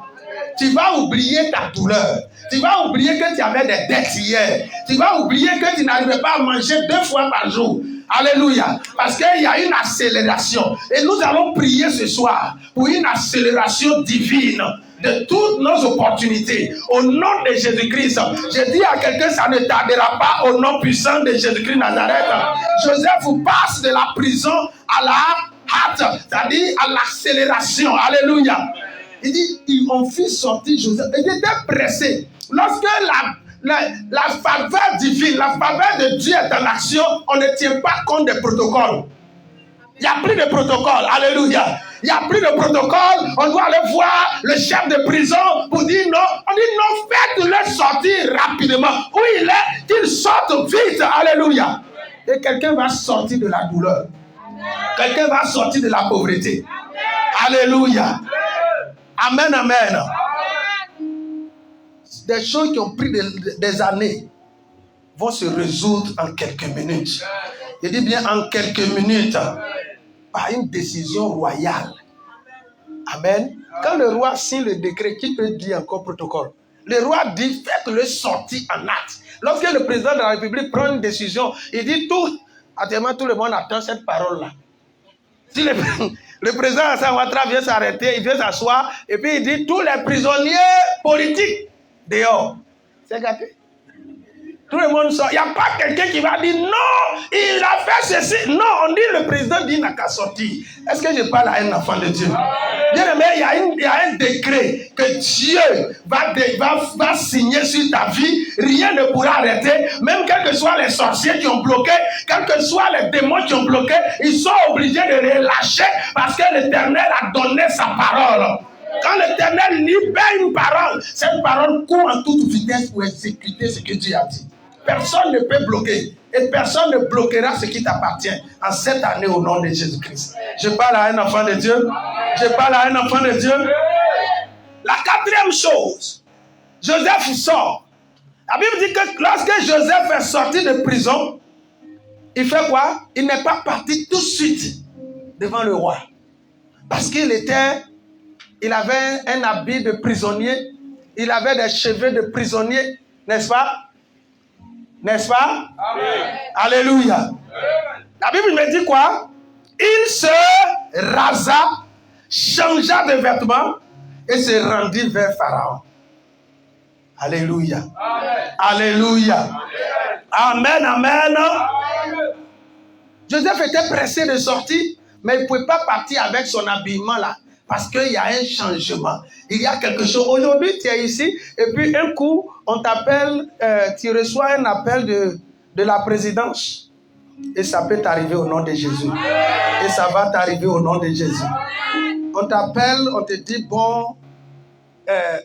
Tu vas oublier ta douleur. Tu vas oublier que tu avais des dettes hier. Tu vas oublier que tu n'arrivais pas à manger 2 fois par jour. Alléluia. Parce qu'il y a une accélération. Et nous allons prier ce soir pour une accélération divine de toutes nos opportunités. Au nom de Jésus-Christ. Je dis à quelqu'un, ça ne tardera pas au nom puissant de Jésus-Christ Nazareth. Joseph vous passe de la prison à la hâte, c'est-à-dire à l'accélération. Alléluia. Il dit, ils ont fait sortir Joseph. Il était pressé. Lorsque la faveur divine, la faveur de Dieu est en action, on ne tient pas compte des protocoles. Il n'y a plus de protocole. Alléluia. Il n'y a plus de protocole. On doit aller voir le chef de prison pour dire non. On dit non, faites-le sortir rapidement. Où il est, qu'il sorte vite. Alléluia. Et quelqu'un va sortir de la douleur. Quelqu'un va sortir de la pauvreté. Alléluia. Amen, amen. Des choses qui ont pris des années vont se résoudre en quelques minutes. Je dis bien en quelques minutes. Par une décision royale. Amen. Quand le roi signe le décret, qui peut dire encore protocole? Le roi dit, faites-le sortir en acte. Lorsque le président de la République prend une décision, il dit actuellement tout le monde attend cette parole-là. Si le président Alassane Ouattara vient s'arrêter, il vient s'asseoir, et puis il dit, tous les prisonniers politiques dehors. C'est gâté. Tout le monde sort. Il n'y a pas quelqu'un qui va dire non, il a fait ceci. Non, on dit le président dit n'a qu'à sortir. Est-ce que je parle à un enfant de Dieu? Bien aimé, il y a un décret que Dieu va signer sur ta vie. Rien ne pourra arrêter. Même quels que soient les sorciers qui ont bloqué, quels que soient les démons qui ont bloqué, ils sont obligés de relâcher parce que l'Éternel a donné sa parole. Quand l'Éternel libère une parole, cette parole court en toute vitesse pour exécuter ce que Dieu a dit. Personne ne peut bloquer. Et personne ne bloquera ce qui t'appartient en cette année au nom de Jésus-Christ. Je parle à un enfant de Dieu. Je parle à un enfant de Dieu. La quatrième chose, Joseph sort. La Bible dit que lorsque Joseph est sorti de prison, il fait quoi? Il n'est pas parti tout de suite devant le roi. Parce qu'il avait un habit de prisonnier. Il avait des cheveux de prisonnier. N'est-ce pas? N'est-ce pas? Amen. Alléluia. Amen. La Bible me dit quoi? Il se rasa, changea de vêtements et se rendit vers Pharaon. Alléluia. Amen. Alléluia. Amen. Amen. Amen. Joseph était pressé de sortir, mais il ne pouvait pas partir avec son habillement là. Parce qu'il y a un changement. Il y a quelque chose. Aujourd'hui, tu es ici, et puis un coup, on t'appelle, tu reçois un appel de la présidence. Et ça peut t'arriver au nom de Jésus. Et ça va t'arriver au nom de Jésus. On t'appelle, on te dit, bon,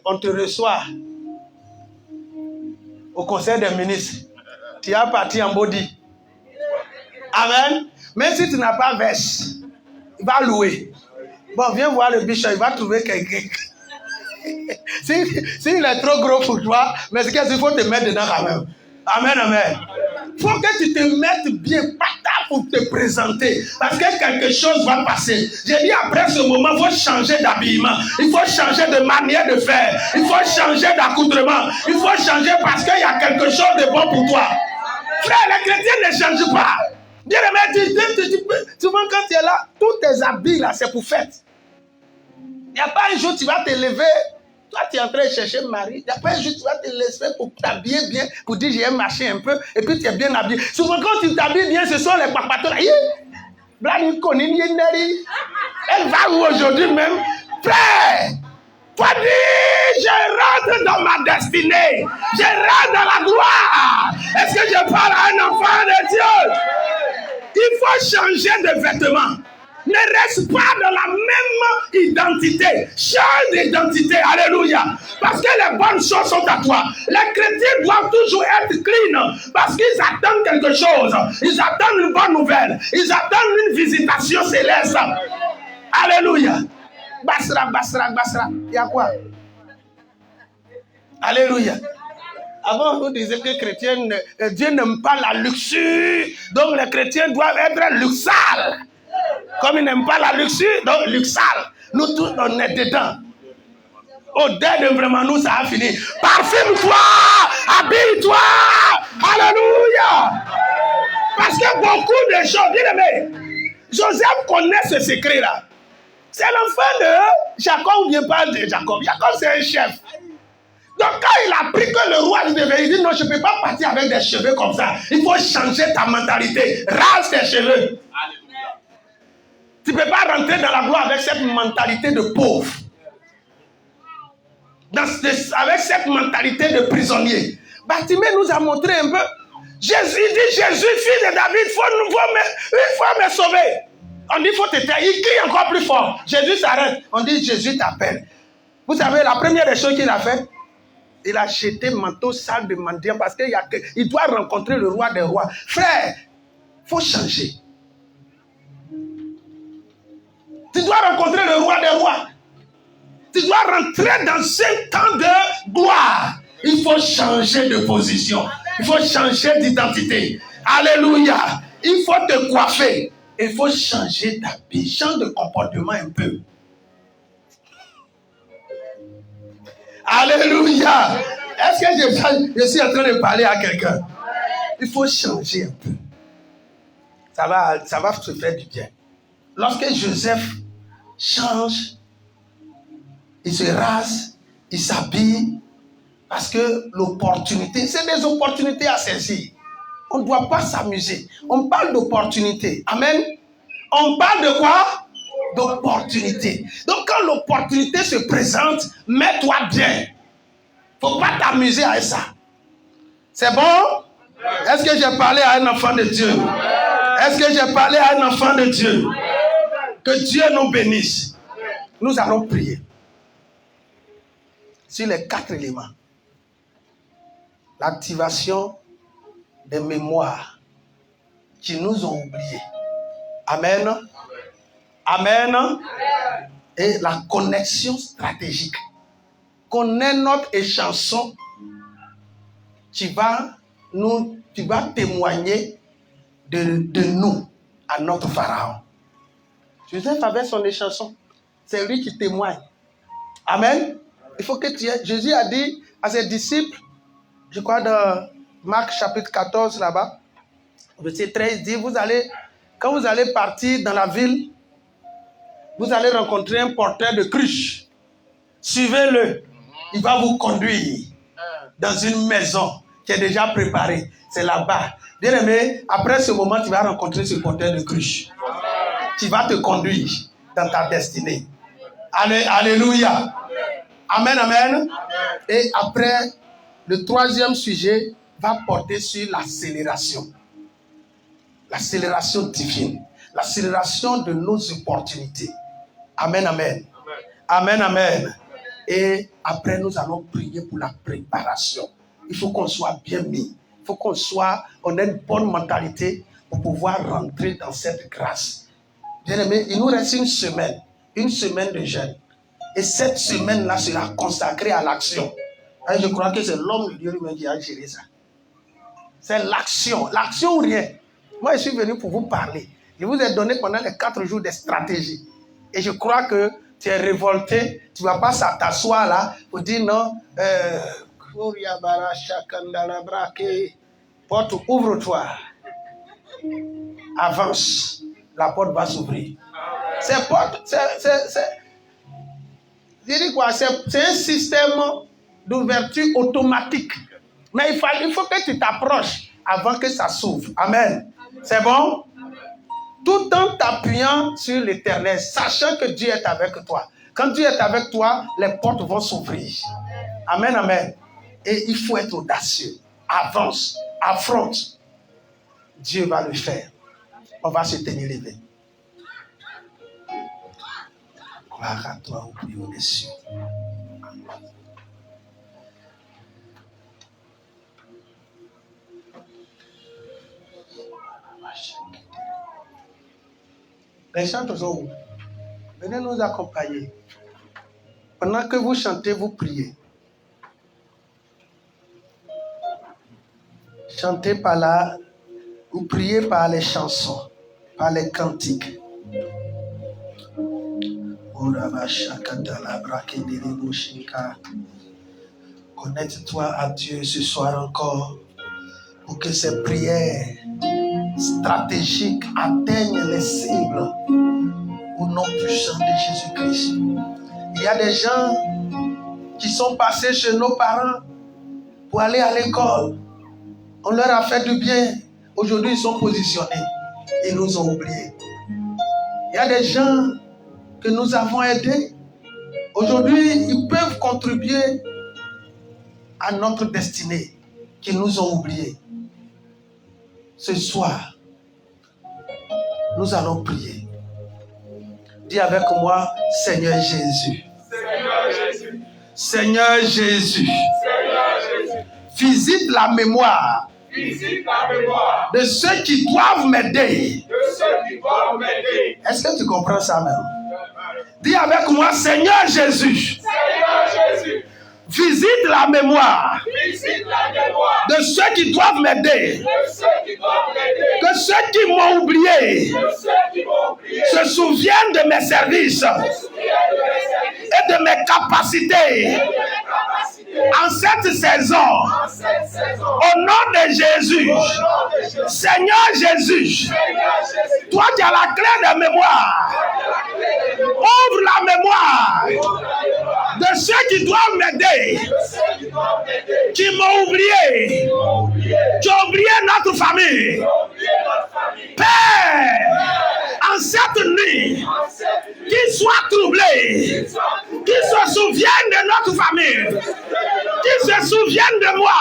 on te reçoit au conseil des ministres. Tu es parti en body. Amen. Même si tu n'as pas veste, il va louer. Bon, viens voir le bishop, il va trouver quelqu'un. S'il est trop gros pour toi, mais c'est qu'il faut te mettre dedans quand même. Amen, amen. Il faut que tu te mettes bien pour te présenter. Parce que quelque chose va passer. J'ai dit après ce moment, il faut changer d'habillement. Il faut changer de manière de faire. Il faut changer d'accoutrement. Il faut changer parce qu'il y a quelque chose de bon pour toi. Frère, les chrétiens ne changent pas. Bien aimé, souvent quand tu es là, tous tes habits là, c'est pour fête. Il n'y a pas un jour tu vas te lever, toi tu es en train de chercher mari, il n'y a pas un jour tu vas te lever pour t'habiller bien, pour dire j'ai marché un peu, et puis tu es bien habillé. Souvent quand tu t'habilles bien, ce sont les papatons. Elle va où aujourd'hui même? Frère, toi dis, je rentre dans ma destinée, je rentre dans la gloire. Est-ce que je parle à un enfant de Dieu? Il faut changer de vêtements. Ne reste pas dans la même identité. Change d'identité. Alléluia. Parce que les bonnes choses sont à toi. Les chrétiens doivent toujours être clean. Parce qu'ils attendent quelque chose. Ils attendent une bonne nouvelle. Ils attendent une visitation céleste. Alléluia. Basra. Il y a quoi? Alléluia. Avant, vous disiez que Dieu n'aime pas la luxure. Donc les chrétiens doivent être luxales. Comme ils n'aiment pas la luxure, donc luxal. Nous tous, on est dedans. Au-delà de vraiment nous, ça a fini. Parfume-toi, habille-toi. Alléluia. Parce que beaucoup de gens, bien aimés, Joseph connaît ce secret-là. C'est l'enfant de Jacob, ou bien pas de Jacob. Jacob, c'est un chef. Donc quand il a appris que le roi lui devait, il dit non, je ne peux pas partir avec des cheveux comme ça. Il faut changer ta mentalité. Rase tes cheveux. Tu ne peux pas rentrer dans la gloire avec cette mentalité de pauvre. Avec cette mentalité de prisonnier. Bartimée nous a montré un peu. Jésus dit, Jésus, fils de David, il faut me sauver. On dit, il faut te taire. Il crie encore plus fort. Jésus s'arrête. On dit, Jésus t'appelle. Vous savez, la première des choses qu'il a fait, il a jeté manteau sale de mendiant parce qu'il doit rencontrer le roi des rois. Frère, il faut changer. Tu dois rencontrer le roi des rois. Tu dois rentrer dans ce temps de gloire. Il faut changer de position. Il faut changer d'identité. Alléluia. Il faut te coiffer. Il faut changer d'habit. Change de comportement un peu. Alléluia. Est-ce que je suis en train de parler à quelqu'un? Il faut changer un peu. Ça va se faire du bien. Lorsque Joseph change, il se rase, il s'habille, parce que l'opportunité, c'est des opportunités à saisir. On ne doit pas s'amuser. On parle d'opportunité. Amen. On parle de quoi? D'opportunité. Donc quand l'opportunité se présente, mets-toi bien. Il ne faut pas t'amuser avec ça. C'est bon? Est-ce que j'ai parlé à un enfant de Dieu? Est-ce que j'ai parlé à un enfant de Dieu? Que Dieu nous bénisse. Nous allons prier sur les 4 éléments. L'activation des mémoires qui nous ont oubliés. Amen. Amen. Et la connexion stratégique. Connais notre échanson. Tu vas témoigner de nous à notre Pharaon. Joseph avait son échanson. C'est lui qui témoigne. Amen. Il faut que tu aies. Jésus a dit à ses disciples, je crois dans Marc chapitre 14 là-bas, verset 13, dit, quand vous allez partir dans la ville, vous allez rencontrer un porteur de cruche. Suivez-le. Il va vous conduire dans une maison qui est déjà préparée. C'est là-bas. Bien aimé, après ce moment, tu vas rencontrer ce porteur de cruche. Tu vas te conduire dans ta destinée. Alléluia. Amen, amen. Et après, le 3e sujet va porter sur l'accélération. L'accélération divine. L'accélération de nos opportunités. Amen, amen. Amen, amen. Et après, nous allons prier pour la préparation. Il faut qu'on soit bien mis. Il faut qu'on ait une bonne mentalité pour pouvoir rentrer dans cette grâce. Bien aimé, il nous reste une semaine de jeûne. Et cette semaine-là sera consacrée à l'action. Et je crois que c'est l'homme de Dieu lui-même qui a géré ça. C'est l'action. L'action ou rien. Moi, je suis venu pour vous parler. Je vous ai donné pendant les 4 jours des stratégies. Et je crois que tu es révolté. Tu ne vas pas t'asseoir là pour dire non. Porte, ouvre-toi. Avance. La porte va s'ouvrir. C'est un système d'ouverture automatique. Mais il faut que tu t'approches avant que ça s'ouvre. Amen. C'est bon? Tout en t'appuyant sur l'Éternel, sachant que Dieu est avec toi. Quand Dieu est avec toi, les portes vont s'ouvrir. Amen, amen. Et il faut être audacieux. Avance, affronte. Dieu va le faire. On va se tenir levé. Gloire à toi, au plus haut des cieux. Les chants sont où? Venez nous accompagner. Pendant que vous chantez, vous priez. Chantez par là, vous priez par les chansons, par les cantiques. Connecte-toi à Dieu ce soir encore pour que ces prières stratégiques atteignent les cibles au nom puissant de Jésus-Christ. Il y a des gens qui sont passés chez nos parents pour aller à l'école. On leur a fait du bien. Aujourd'hui, ils sont positionnés. Ils nous ont oubliés. Il y a des gens que nous avons aidés. Aujourd'hui, ils peuvent contribuer à notre destinée, qui nous ont oubliés. Ce soir, nous allons prier. Dis avec moi, Seigneur Jésus. Seigneur Jésus. Seigneur Jésus. Seigneur Jésus. Visite la mémoire. Visite la mémoire De ceux qui doivent m'aider. de ceux qui doivent m'aider. Est-ce que tu comprends ça même? Dis avec moi, Seigneur Jésus. Seigneur Jésus. Visite la mémoire Visite la mémoire de ceux qui doivent m'aider. de ceux qui doivent m'aider. Que ceux qui m'ont oublié De ceux qui m'ont oublié. se souviennent de mes services Se souviennent de mes services et de mes capacités et de mes capacités. en cette cette saison, au nom de Jésus, Seigneur Jésus, toi qui as la clé de mémoire, ouvre la mémoire de ceux qui doivent m'aider, qui m'ont oublié, qui ont oublié notre famille. Père, en cette nuit, qu'ils soient troublés, qu'ils se souviennent de notre famille, qu'ils se souviennent de moi.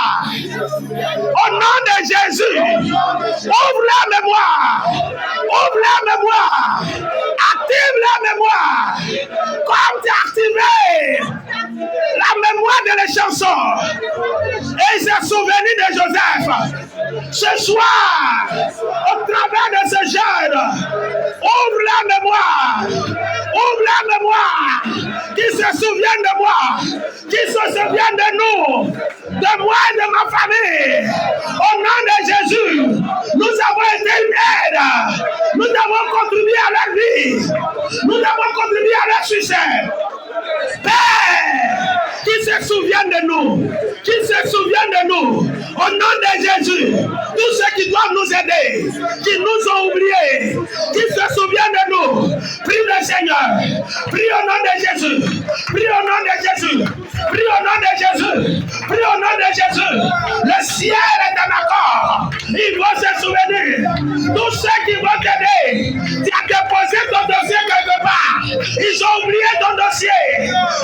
Au nom de Jésus, ouvre la mémoire, ouvre la mémoire, active la mémoire, comme tu as activé la mémoire de les chansons et se souvenir de Joseph. Ce soir, au travers de ce jeûne, ouvre la mémoire, qui se souviennent de moi, qui se souviennent de nous, de moi et de ma famille. Au nom de Jésus, nous avons été une aide, nous avons contribué à leur vie, nous avons contribué à leur succès. Père, qui se souviennent de nous, qui se souviennent de nous, au nom de Jésus, tous ceux qui doivent nous aider, qui nous ont oubliés, qui se souviennent de nous, prie le Seigneur, prie au nom de Jésus, prie au nom de Jésus, prie au nom de Jésus, prie au nom de Jésus. Le ciel est en accord, ils vont se souvenir, tous ceux qui vont t'aider, tu as déposé ton dossier quelque part, ils ont oublié ton dossier.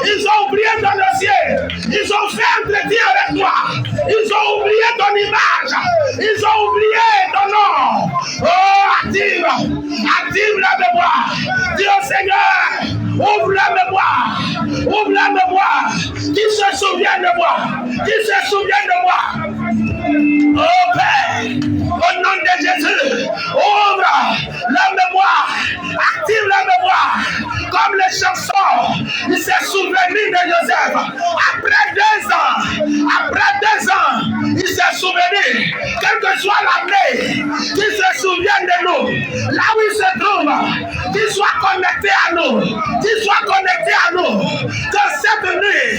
Ils ont oublié ton dossier. Ils ont fait un entretien avec toi. Ils ont oublié ton image. Ils ont oublié ton nom. Oh, active la mémoire. Dis au Seigneur, ouvre la mémoire. Ouvre la mémoire. Qui se souvient de moi? Qui se souvient de moi? Oh Père, au nom de Jésus, ouvre la mémoire. Active la mémoire. Comme les chansons, il s'est souvenu de Joseph. Après 2 ans, il s'est souvenu, quelle que soit l'année, qu'il se souvienne de nous. Là où il se trouve, qu'il soit connecté à nous. Qu'il soit connecté à nous. Que cette nuit,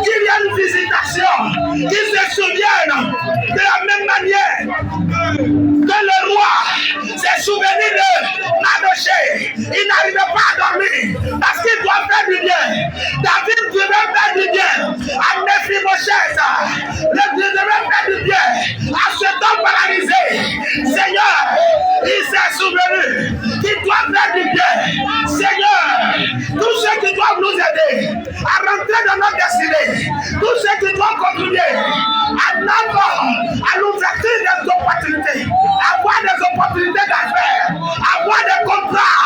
qu'il y ait une visitation, qu'il se souvienne de la même manière que le roi s'est souvenu de Mardochée. Il n'arrivait pas à dormir parce qu'il doit faire du bien. David devait faire du bien à Mephibosheth. Le Dieu devait faire du bien à cet homme paralysé. Seigneur, il s'est souvenu qu'il doit faire du bien. Seigneur, tous ceux qui doivent nous aider à rentrer dans notre destinée, tous ceux qui doivent contribuer à l'ouverture des opportunités, avoir des opportunités d'affaires, avoir des contrats,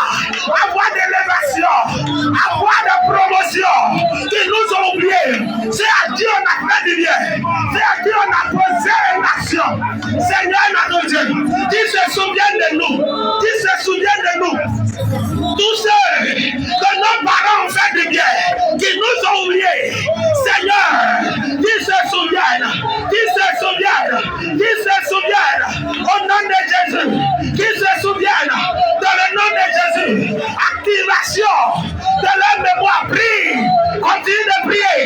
avoir des élévations, avoir des promotions qui nous ont oubliés. C'est à qui on a fait du bien. C'est à qui on a posé une action. Seigneur notre Dieu, qui se souviennent de nous, qui se souviennent de nous. Tous ceux que nos parents ont fait du bien, qui nous ont oubliés. Seigneur, qui se souviennent, au nom de Jésus, qui se souviennent dans le nom de Jésus. Activation de leur mémoire. Prie, continue de prier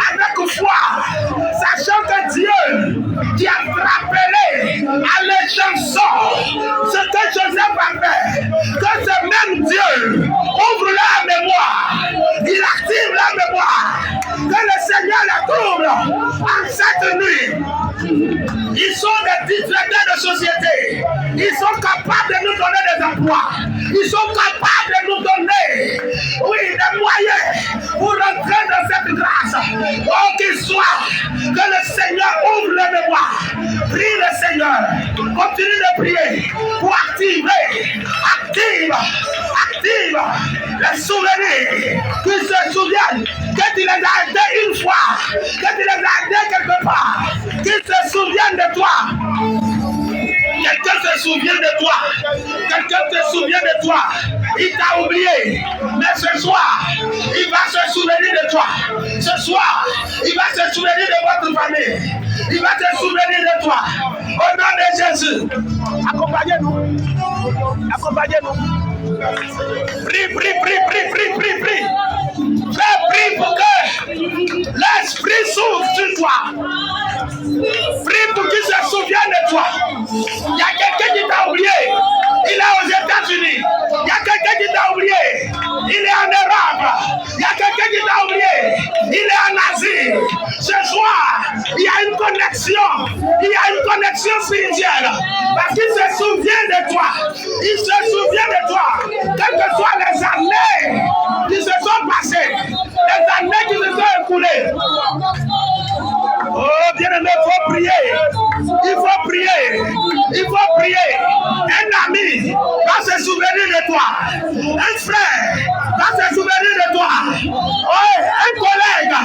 avec foi, sachant que Dieu qui a rappelé à les chansons ce que Joseph a fait, que ce même Dieu ouvre la mémoire, il active la mémoire, que le Seigneur la trouble en cette nuit. Ils sont des titulaires de société. Ils sont capables de nous donner des emplois. Ils sont capables de nous donner, oui, des moyens pour entrer dans cette grâce. Oh, qu'il soit, que le Seigneur ouvre les mémoires. Prie le Seigneur. Continue de prier pour activer les souvenirs. Qu'ils se souviennent que tu les as aidés une fois, que tu les as aidés quelque part. Qu'ils se souviennent de toi. Quelqu'un se souvient de toi. Quelqu'un se souvient de toi. Il t'a oublié. Mais ce soir, il va se souvenir de toi. Ce soir, il va se souvenir de votre famille. Il va se souvenir de toi. Au nom de Jésus. Accompagnez-nous. Accompagnez-nous. Prie. Fais Prie pour que l'Esprit s'ouvre sur toi. Prie pour qu'il se souvienne de toi. Il y a quelqu'un qui t'a oublié. Il est aux États-Unis. Il y a quelqu'un qui t'a oublié. Il est en Europe. Il y a quelqu'un qui t'a oublié. Il est en Asie. Ce soir, il y a une connexion. Il y a une connexion spirituelle. Parce qu'il se souvient de toi. Il se souvient de toi. Quelles que soient les années qui se sont passées, les années qui se sont écoulées. Oh, bien-aimé, il faut prier. Il faut prier. Il faut prier. Un ami va se souvenir de toi. Un frère va se souvenir de toi. Oh, un collègue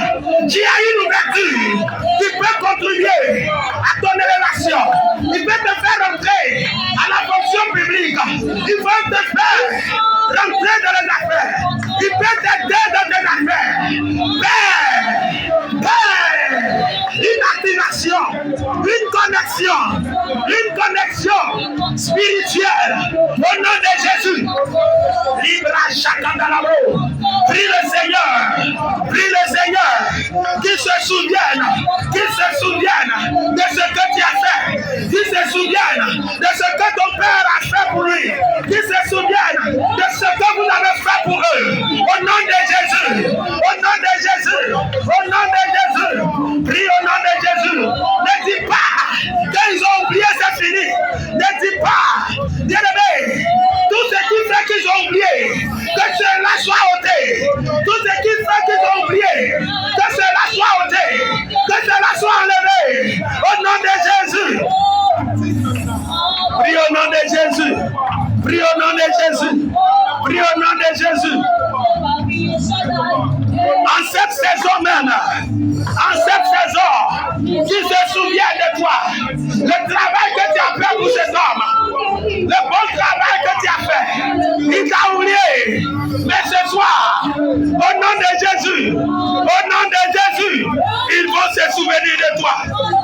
qui a une ouverture, qui peut contribuer à ton élévation. Il peut te faire entrer à la fonction publique. Il peut te faire rentrer dans les affaires. Il peut t'aider dans tes affaires. Père, une activation, une connexion spirituelle au nom de Jésus. Libre à chacun dans l'amour. Prie le Seigneur, qu'il se souvienne de ce que tu as fait, qu'il se souvienne de ce que ton Père a fait pour lui, qu'il se souvienne de ce que vous avez fait pour eux. Au nom de Jésus, au nom de Jésus, au nom de Jésus, prie au nom de Jésus. Ne dis pas qu'ils ont oublié, c'est fini. Ne dis pas, bien-aimé, tout ce qui fait qu'ils ont oublié, que cela soit ôté. Tout ce qui fait qu'ils ont oublié, que cela soit ôté, que cela soit enlevé. Au nom de Jésus. Prie au nom de Jésus. Prie au nom de Jésus. Prie au nom de Jésus. En cette saison même, qui se souvient de toi, le travail que tu as fait pour cet homme, le bon travail que tu as fait, il t'a oublié. Mais ce soir, au nom de Jésus, ils vont se souvenir de toi.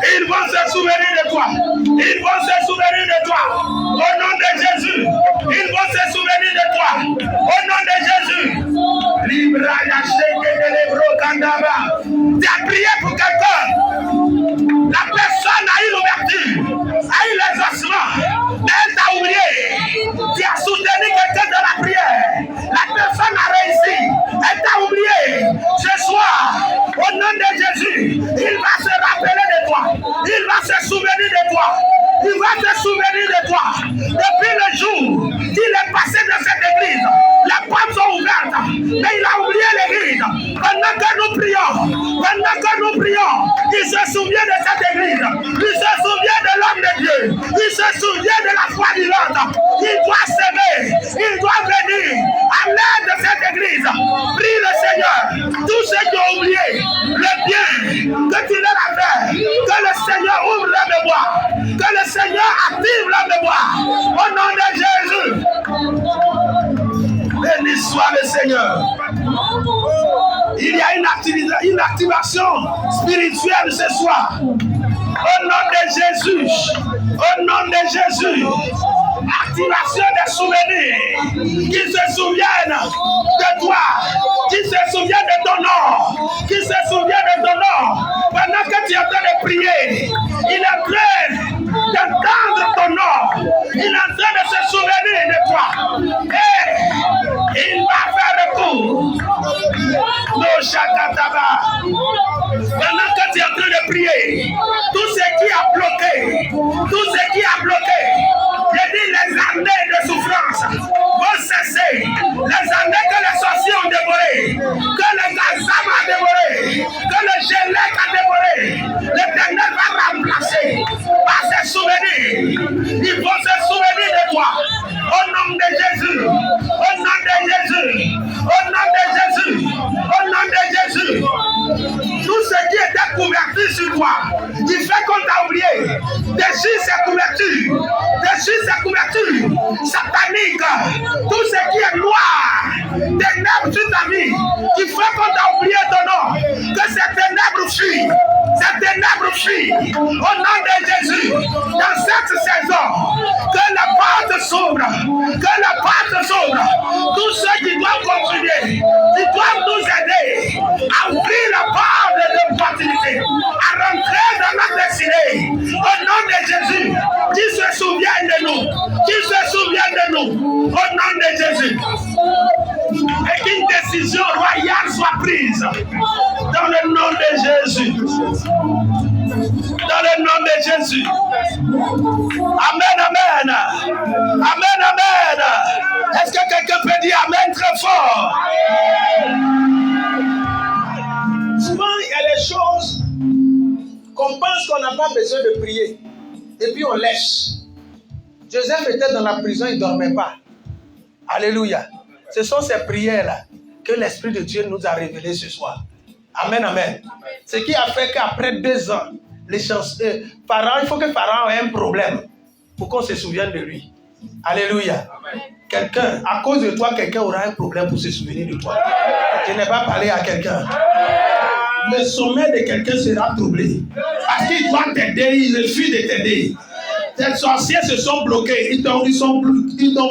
Ils vont se souvenir de toi. Ils vont se souvenir de toi. Au nom de Jésus, ils vont se souvenir de toi. Au nom de Jésus. Tu as prié pour quelqu'un. La personne a eu l'ouverture, a eu les ossements, mais elle t'a oublié. Tu as soutenu quelqu'un dans la prière. La personne a réussi, elle t'a oublié. Ce soir, au nom de Jésus, il va se rappeler de toi. Il va se souvenir de toi. Il va se souvenir de toi. Depuis le jour qu'il est passé dans cette église, les portes sont ouvertes, mais il a oublié l'église. Pendant que nous prions, il se souvient de cette église. Il se souvient de l'homme de Dieu. Il se souvient de la foi vivante. Il doit s'aimer. Il doit venir à l'aide de cette église. Prie le Seigneur. Tous ceux qui ont oublié le bien que tu leur as fait, que le Seigneur ouvre leur mémoire. Que le Seigneur active leur mémoire. Au nom de Jésus. Béni soit le Seigneur. Il y a une activation spirituelle ce soir. Au nom de Jésus. Au nom de Jésus. Activation des souvenirs. Qui se souviennent de toi. Qui se souviennent de ton nom. Qui se souviennent de ton nom. Pendant que tu es en train de prier, il est en train d'entendre ton nom. Il est en train de se souvenir de toi. Et il va faire recours. No Shakataba. Pendant que tu es en train de prier, tout ce qui a bloqué, je dis les années de souffrance vont cesser. Les années que les sorciers ont dévorées, que le gazam a dévoré, que le gélec a dévoré, l'Éternel va remplacer par ses souvenirs. Ils vont se souvenir de toi. Au nom de Jésus. Au nom de Jésus. Au nom de Jésus. Au nom de Jésus. Tout ce qui était converti sur toi, qui fait qu'on t'a oublié, déchire ses couvertures, sataniques, tout ce qui est noir, ténèbres sur ta vie, qui fait qu'on t'a oublié ton nom, que ces ténèbres fuient. Au nom de Jésus, dans cette saison, que la porte s'ouvre, tous ceux qui doivent contribuer, qui doivent nous aider, Jésus. Dans le nom de Jésus. Amen, amen. Amen, amen. Est-ce que quelqu'un peut dire amen très fort? Souvent, il y a des choses qu'on pense qu'on n'a pas besoin de prier. Et puis on lèche. Joseph était dans la prison, il ne dormait pas. Alléluia. Ce sont ces prières-là que l'Esprit de Dieu nous a révélées ce soir. Amen, amen. Ce qui a fait qu'après 2 ans, Pharaon, il faut que Pharaon ait un problème pour qu'on se souvienne de lui. Alléluia. Quelqu'un, à cause de toi, quelqu'un aura un problème pour se souvenir de toi. Je n'ai pas parlé à quelqu'un. Le sommet de quelqu'un sera troublé. Parce qu'il doit t'aider, il refuse de t'aider. Ces sorciers se sont bloqués. Ils t'ont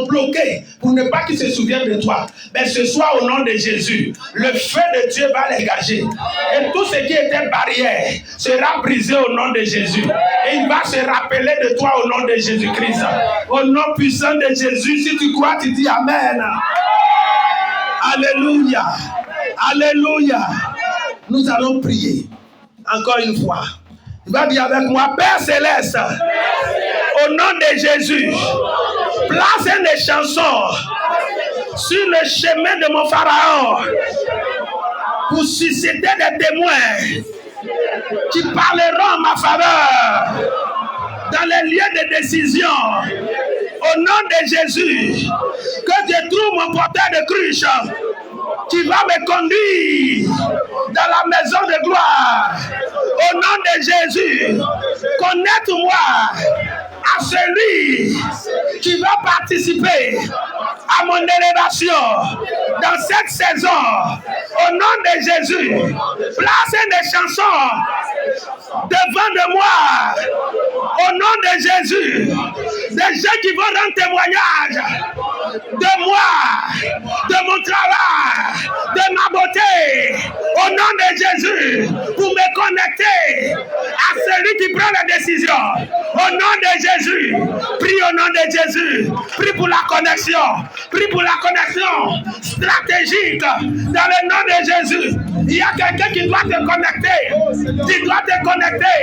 bloqué pour ne pas qu'ils se souviennent de toi. Mais ce soir, au nom de Jésus, le feu de Dieu va les gager. Et tout ce qui était barrière sera brisé au nom de Jésus. Et il va se rappeler de toi au nom de Jésus-Christ. Au nom puissant de Jésus, si tu crois, tu dis Amen. Alléluia. Alléluia. Nous allons prier. Encore une fois. Il va dire avec moi, Père Céleste, au nom de Jésus, place des chansons sur le chemin de mon Pharaon pour susciter des témoins qui parleront en ma faveur dans les lieux de décision. Au nom de Jésus, que je trouve mon porteur de cruche qui va me conduire dans la maison de gloire. Au nom de Jésus, connecte-moi à celui qui va participer à mon élévation dans cette saison. Au nom de Jésus, placez des chansons devant de moi. Au nom de Jésus, des gens qui vont rendre témoignage de moi, de mon travail, de ma beauté. Au nom de Jésus, pour me connecter à celui qui prend la décision. Au nom de Jésus, prie au nom de Jésus, prie pour la connexion, prie pour la connexion stratégique dans le nom de Jésus. Il y a quelqu'un qui doit te connecter, tu dois te connecter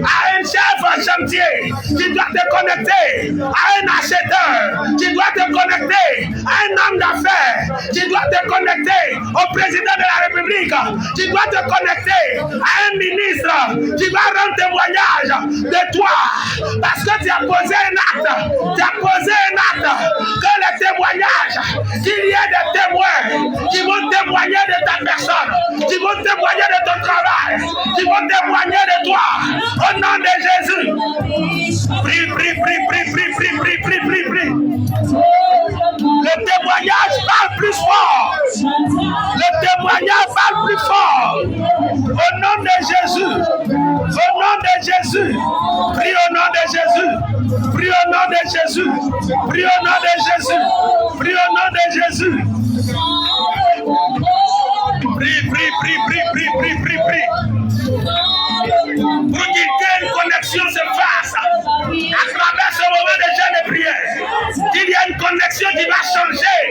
à un chef chantier, tu dois te connecter à un acheteur, tu dois te connecter à un homme d'affaires, tu dois te connecter au président de la République, tu dois te connecter à un ministre, tu vas rendre témoignage de toi, parce que tu as posé un acte, que les témoignages, qu'il y ait des témoins qui vont témoigner de ta personne, qui vont témoigner de ton travail, qui vont témoigner de toi, au nom de Jésus. Prie. Le témoignage parle plus fort. Le témoignage parle plus fort. Au nom de Jésus. Au nom de Jésus. Prie au nom de Jésus. Prie au nom de Jésus. Prie au nom de Jésus. Prie au nom de Jésus. Prie. Pour qu'il y ait une connexion se fasse à travers ce moment de jeûne et prière. Qu'il y ait une connexion qui va changer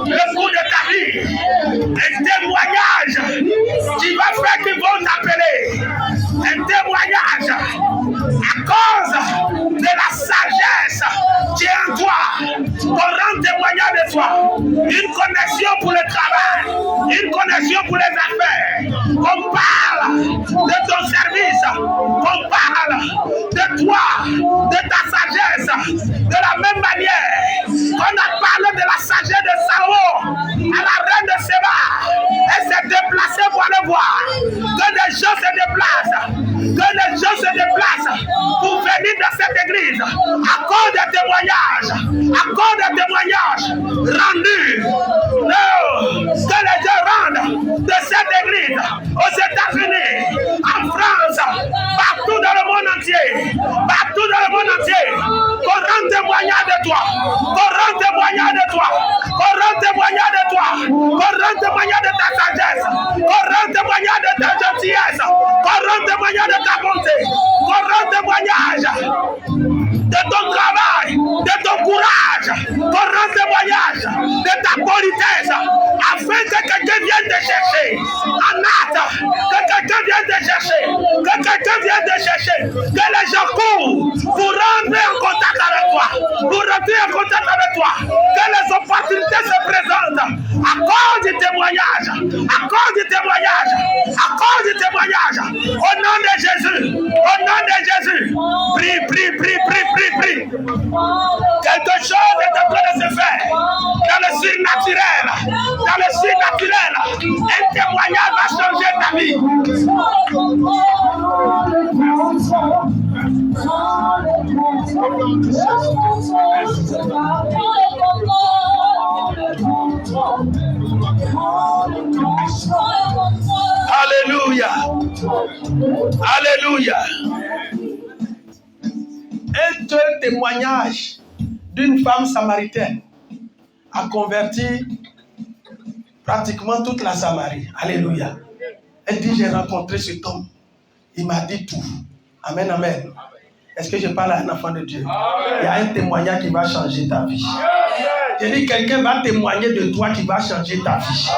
le cours de ta vie. Un témoignage qui va faire qu'ils vont t'appeler. Un témoignage à cause de la sagesse qui est en toi. Qu'on rende témoignage de toi. Une connexion pour le travail. Une connexion pour les affaires. Qu'on parle de ton service. Qu'on parle de toi, de ta sagesse. De la même manière qu'on a parlé de la sagesse de Salomon à la reine de Séba. Elle s'est déplacée pour le voir. Que des gens se déplacent. Que les gens se déplacent pour venir dans cette église. À cause des témoignages. À cause des témoignages rendus. Que les gens rendent de cette église aux États-Unis, en France, partout dans le monde entier. Partout dans le monde entier. Qu'on rende témoignage de toi. Qu'on rende témoignage de toi. Qu'on rende témoignage de toi. Qu'on rende témoignage de ta sagesse. Qu'on rende témoignage de ta gentillesse. Qu'on rende témoignage de ta bonté. Qu'on rende témoignage de ton travail, de ton courage, qu'on rende témoignage de ta politesse, afin que quelqu'un vienne te chercher. En hâte, que quelqu'un vienne te chercher. Que les gens courent pour rentrer en contact avec toi. Pour rentrer en contact avec toi. Que les opportunités se présentent. Accorde du témoignage. Accorde du témoignage. Accorde du témoignage. Au nom de Jésus. Au nom de Jésus. Prie, prie, prie, prie, prie, prie. Quelque chose est en train de se faire. Dans le surnaturel. Dans le surnaturel. Un témoignage va changer ta vie. Alléluia. Alléluia. Un seul témoignage d'une femme samaritaine a converti pratiquement toute la Samarie. Alléluia. Elle dit, j'ai rencontré cet homme. Il m'a dit tout. Amen, amen. Est-ce que je parle à un enfant de Dieu? Il y a un témoignage qui va changer ta vie. Je dis, quelqu'un va témoigner de toi qui va changer ta vie.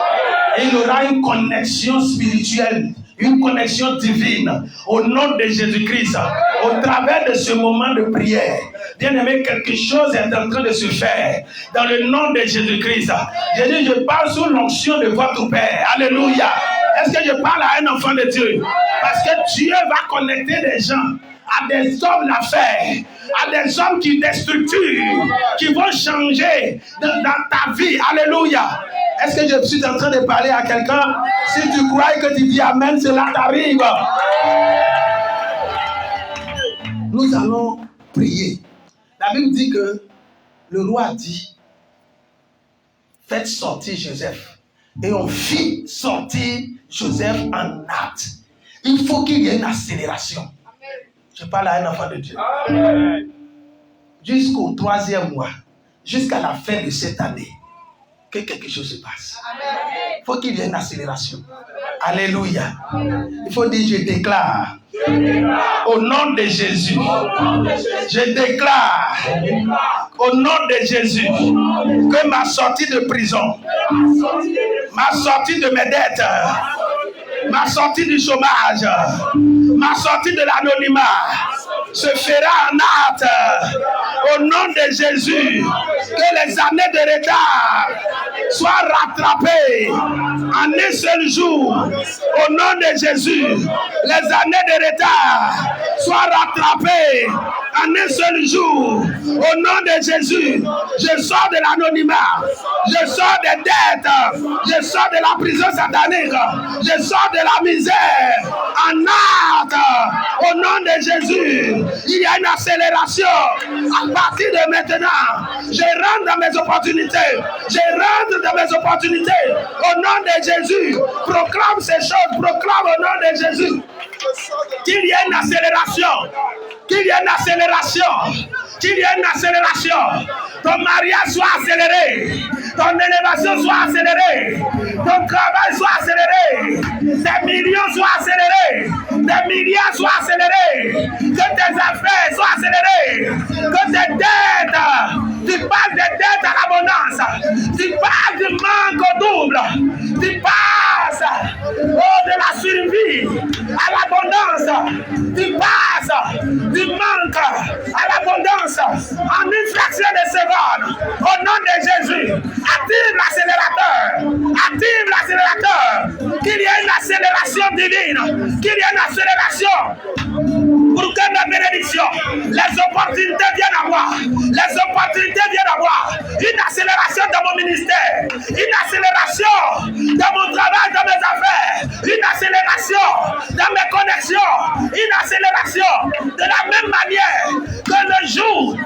Et il aura une connexion spirituelle, une connexion divine au nom de Jésus-Christ, au travers de ce moment de prière. Bien-aimé, quelque chose est en train de se faire dans le nom de Jésus-Christ. Je dis, je parle sous l'onction de votre Père. Alléluia. Est-ce que je parle à un enfant de Dieu? Parce que Dieu va connecter des gens à des hommes d'affaires, à des hommes qui déstructurent, qui vont changer dans ta vie. Alléluia. Est-ce que je suis en train de parler à quelqu'un? Si tu crois que tu dis Amen, cela t'arrive. Nous allons prier. La Bible dit que le roi dit, faites sortir Joseph. Et on fit sortir Joseph en acte. Il faut qu'il y ait une accélération. Je parle à un enfant de Dieu. Jusqu'au 3e mois, jusqu'à la fin de cette année, que quelque chose se passe. Il faut qu'il y ait une accélération. Alléluia. Il faut dire, je déclare. Au nom de Jésus. Je déclare. Au nom de Jésus. Que ma sortie de prison, ma sortie de mes dettes, ma sortie du chômage, ma sortie de l'anonymat se fera en acte. Au nom de Jésus, que les années de retard soient rattrapées en un seul jour. Au nom de Jésus, les années de retard soient rattrapées en un seul jour. Au nom de Jésus, je sors de l'anonymat, je sors des dettes, je sors de la prison satanique, je sors de la misère en acte. Au nom de Jésus, il y a une accélération. À partir de maintenant, je rentre dans mes opportunités. Je rentre dans mes opportunités. Au nom de Jésus, proclame ces choses. Proclame au nom de Jésus qu'il y ait une accélération. Qu'il y ait une accélération. Qu'il y ait une accélération. Ton mariage soit accéléré. Ton élévation soit accélérée. Ton travail soit accéléré. Tes millions soient accélérés. Tes milliards soient accélérés. Que tes affaires soient accélérées. Que tes dettes, tu passes des dettes à l'abondance. Tu passes du manque au double. Tu passes de la survie à l'abondance. Tu passes du manque à l'abondance en une fraction de seconde. Au nom de Jésus, active l'accélérateur. Active l'accélérateur. Qu'il y ait une accélération divine. Qu'il y ait une accélération. Pour que mes bénédictions, les opportunités viennent à moi. Les opportunités viennent à moi. Une accélération dans mon ministère. Une accélération dans mon travail, dans mes affaires. Une accélération dans mes connexions. Une accélération de la même manière que le jour.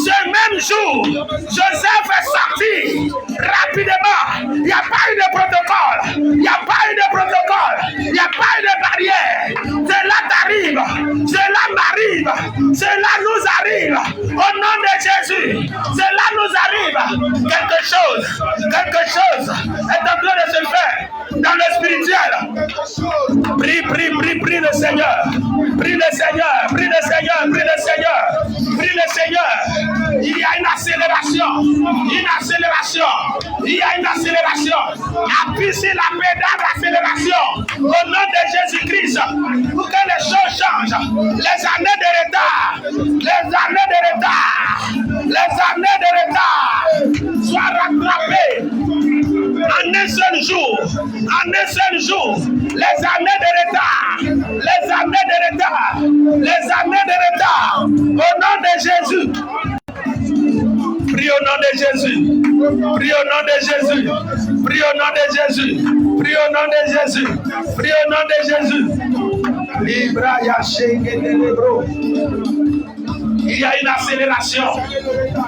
Ce même jour, Joseph est sorti rapidement. Il n'y a pas eu de protocole. Il n'y a pas eu de protocole. Il n'y a pas eu de barrière. Cela t'arrive. Cela m'arrive. Cela nous arrive. Au nom de Jésus. Cela nous arrive. Quelque chose est en train de se faire dans le spirituel. Prie le Seigneur. Prie le Seigneur. Prie le Seigneur. Prie le Seigneur. Prie le Seigneur. Il y a une accélération. Une accélération. Il y a une accélération. Appuie sur la pédale d'accélération. Au nom de Jésus-Christ. Pour que les choses retard, les années de retard, soient rattrapées en un seul jour, les années de retard, au nom de Jésus. Prie au nom de Jésus. Prie au nom de Jésus. Prie au nom de Jésus. Prie au nom de Jésus. Prie au nom de Jésus. Libra Yashenge Telebro. Il y a une accélération.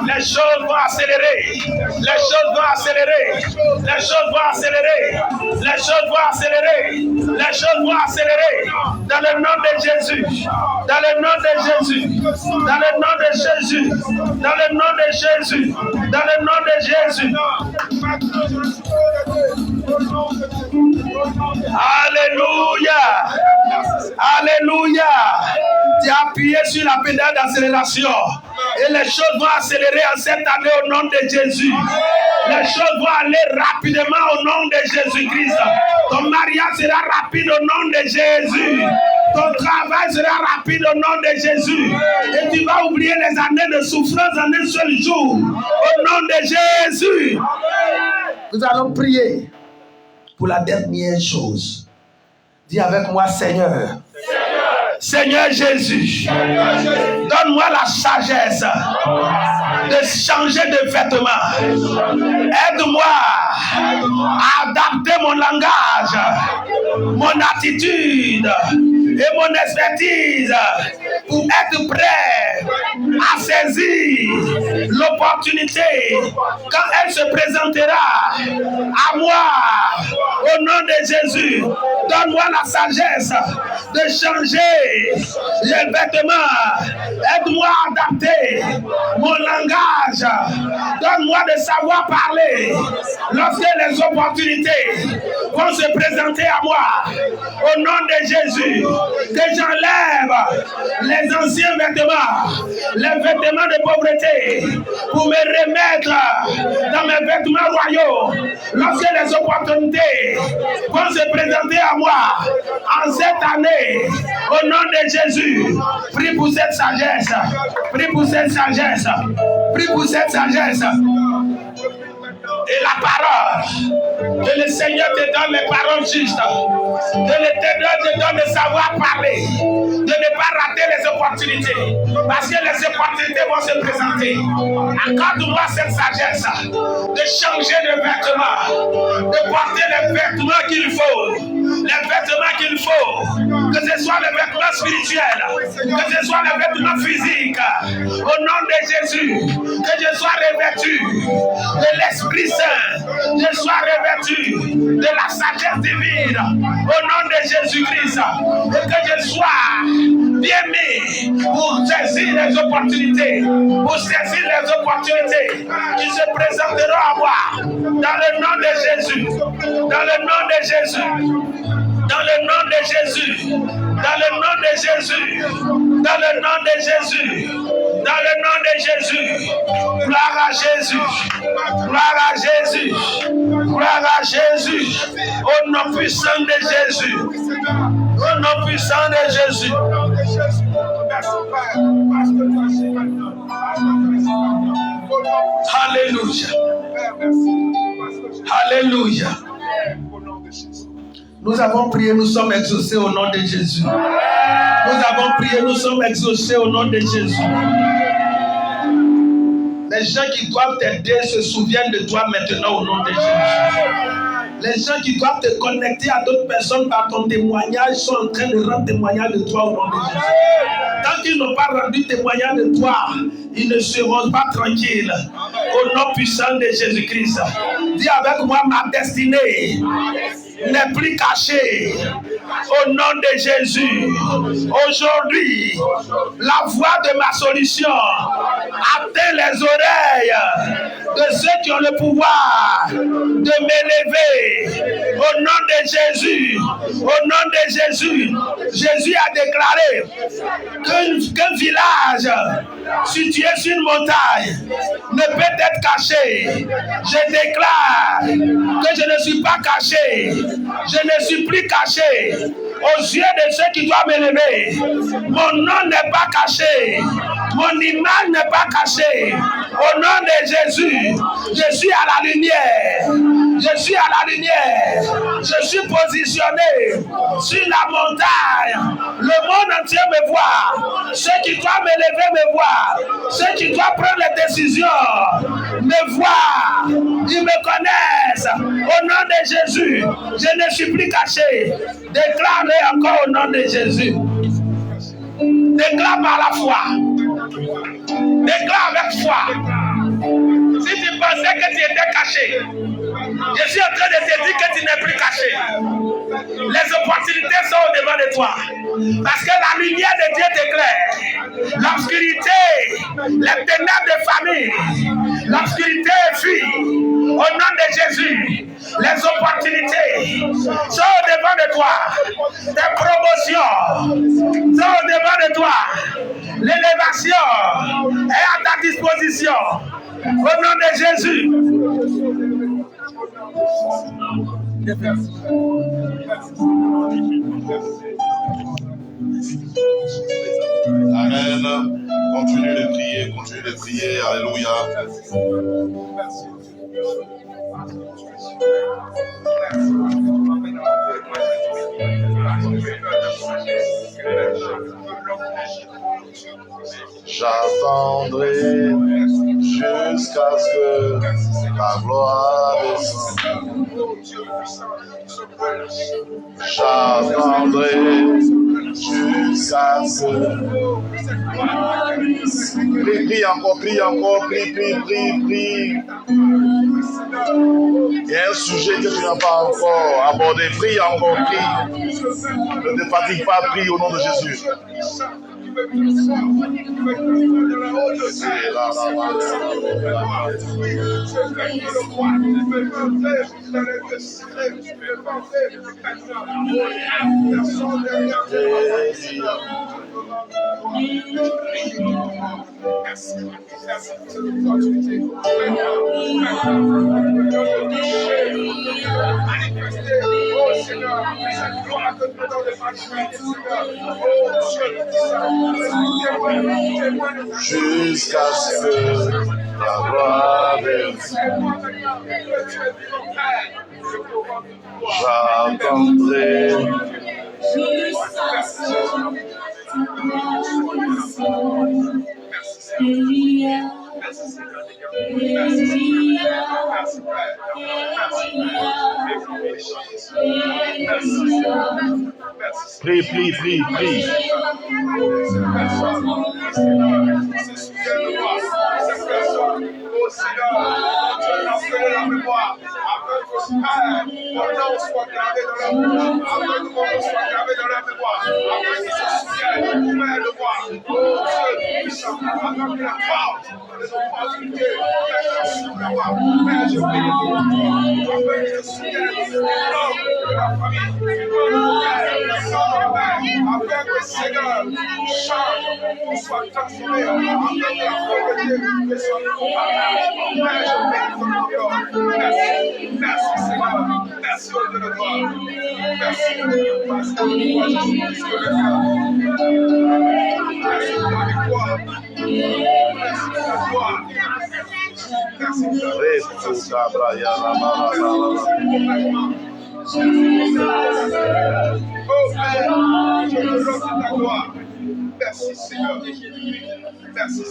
Les choses vont accélérer. Les choses vont accélérer. Les choses vont accélérer. Les choses vont accélérer. Les choses vont accélérer. Dans le nom de Jésus. Dans le nom de Jésus. Dans le nom de Jésus. Dans le nom de Jésus. Dans le nom de Jésus. Alléluia. Alléluia. Tu as appuyé sur la pédale d'accélération. Et les choses vont accélérer en cette année au nom de Jésus. Les choses vont aller rapidement au nom de Jésus-Christ. Ton mariage sera rapide au nom de Jésus. Ton travail sera rapide au nom de Jésus. Et tu vas oublier les années de souffrance en un seul jour. Au nom de Jésus. Nous allons prier pour la dernière chose. Dis avec moi, Seigneur. Seigneur Jésus, donne-moi la sagesse de changer de vêtements. Aide-moi à adapter mon langage, mon attitude et mon expertise pour être prêt à saisir l'opportunité quand elle se présentera à moi. Au nom de Jésus, donne-moi la sagesse de changer les vêtements. Aide-moi à adapter mon langage. Donne-moi de savoir parler lorsque les opportunités vont se présenter à moi. Au nom de Jésus, que j'enlève les anciens vêtements, les vêtements de pauvreté, pour me remettre dans mes vêtements royaux lorsque les opportunités vont se présenter à moi en cette année. Au nom de Jésus, prie pour cette sagesse. Prie pour cette sagesse. Prie pour cette sagesse. Et la parole, que le Seigneur te donne les paroles justes, que l'Éternel te donne de savoir parler, de ne pas rater les opportunités, parce que les opportunités vont se présenter. Accorde-moi cette sagesse de changer de vêtements, de porter les vêtements qu'il faut, que ce soit les vêtements spirituels, que ce soit les vêtements physiques. Au nom de Jésus, que je sois revêtu de l'Esprit Saint, je sois revêtu de la sagesse divine. Au nom de Jésus-Christ, et que je sois bien mis pour saisir les opportunités, qui se présenteront à moi. Dans le nom de Jésus, dans le nom de Jésus. Dans le nom de Jésus, dans le nom de Jésus, dans le nom de Jésus, dans le nom de Jésus, gloire à Jésus, gloire à Jésus, gloire à Jésus, au nom puissant de Jésus, au nom puissant de Jésus. Alléluia, alléluia. Nous avons prié, nous sommes exaucés au nom de Jésus. Nous avons prié, nous sommes exaucés au nom de Jésus. Les gens qui doivent t'aider se souviennent de toi maintenant au nom de Jésus. Les gens qui doivent te connecter à d'autres personnes par ton témoignage sont en train de rendre témoignage de toi au nom de Jésus. Tant qu'ils n'ont pas rendu témoignage de toi, ils ne seront pas tranquilles. Au nom puissant de Jésus-Christ. Dis avec moi, ma destinée n'est plus cachée. Au nom de Jésus. Aujourd'hui, la voix de ma solution atteint les oreilles de ceux qui ont le pouvoir de m'élever. Au nom de Jésus. Au nom de Jésus. Jésus a déclaré qu'un village situé sur une montagne ne peut être caché. Je déclare que je ne suis pas caché. Je ne suis plus caché. aux yeux de ceux qui doivent m'élever. Mon nom n'est pas caché. Mon image n'est pas cachée. Au nom de Jésus, je suis à la lumière. Je suis à la lumière. Je suis positionné sur la montagne. Le monde entier me voit. Ceux qui doivent m'élever me voient. Ceux qui doivent prendre les décisions me voient. Ils me connaissent. Au nom de Jésus, je ne suis plus caché. Déclare encore au nom de Jésus. Déclare par la foi. Déclare avec foi. Si tu pensais que tu étais caché, je suis en train de te dire que tu n'es plus caché. Les opportunités sont au-devant de toi. Parce que la lumière de Dieu t'éclaire. L'obscurité, les ténèbres de famille, l'obscurité fuit. Au nom de Jésus, les opportunités sont au-devant de toi. Tes promotions sont au-devant de toi. L'élévation est à ta disposition. Au nom de Jésus. Amen. Continue de prier, continue de prier. Alléluia. J'attendrai jusqu'à ce que ta gloire descende. J'attendrai jusqu'à ce que... Prie encore, prie. Il y a un sujet que tu n'as pas encore abordé. Prie encore, prie. Ne te fatigue pas, prie au nom de Jésus. Jusqu'à ce que la gloire j'attendrai. Prie.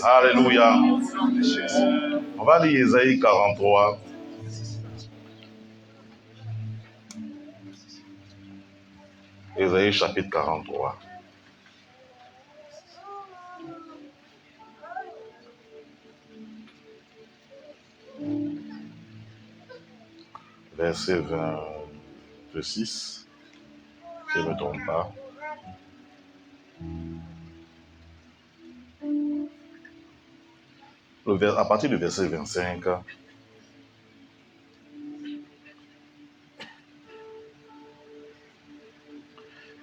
Alléluia. On va lire Ésaïe 43. Ésaïe chapitre 43. Verset 26, si je ne me trompe pas. À partir du verset 25,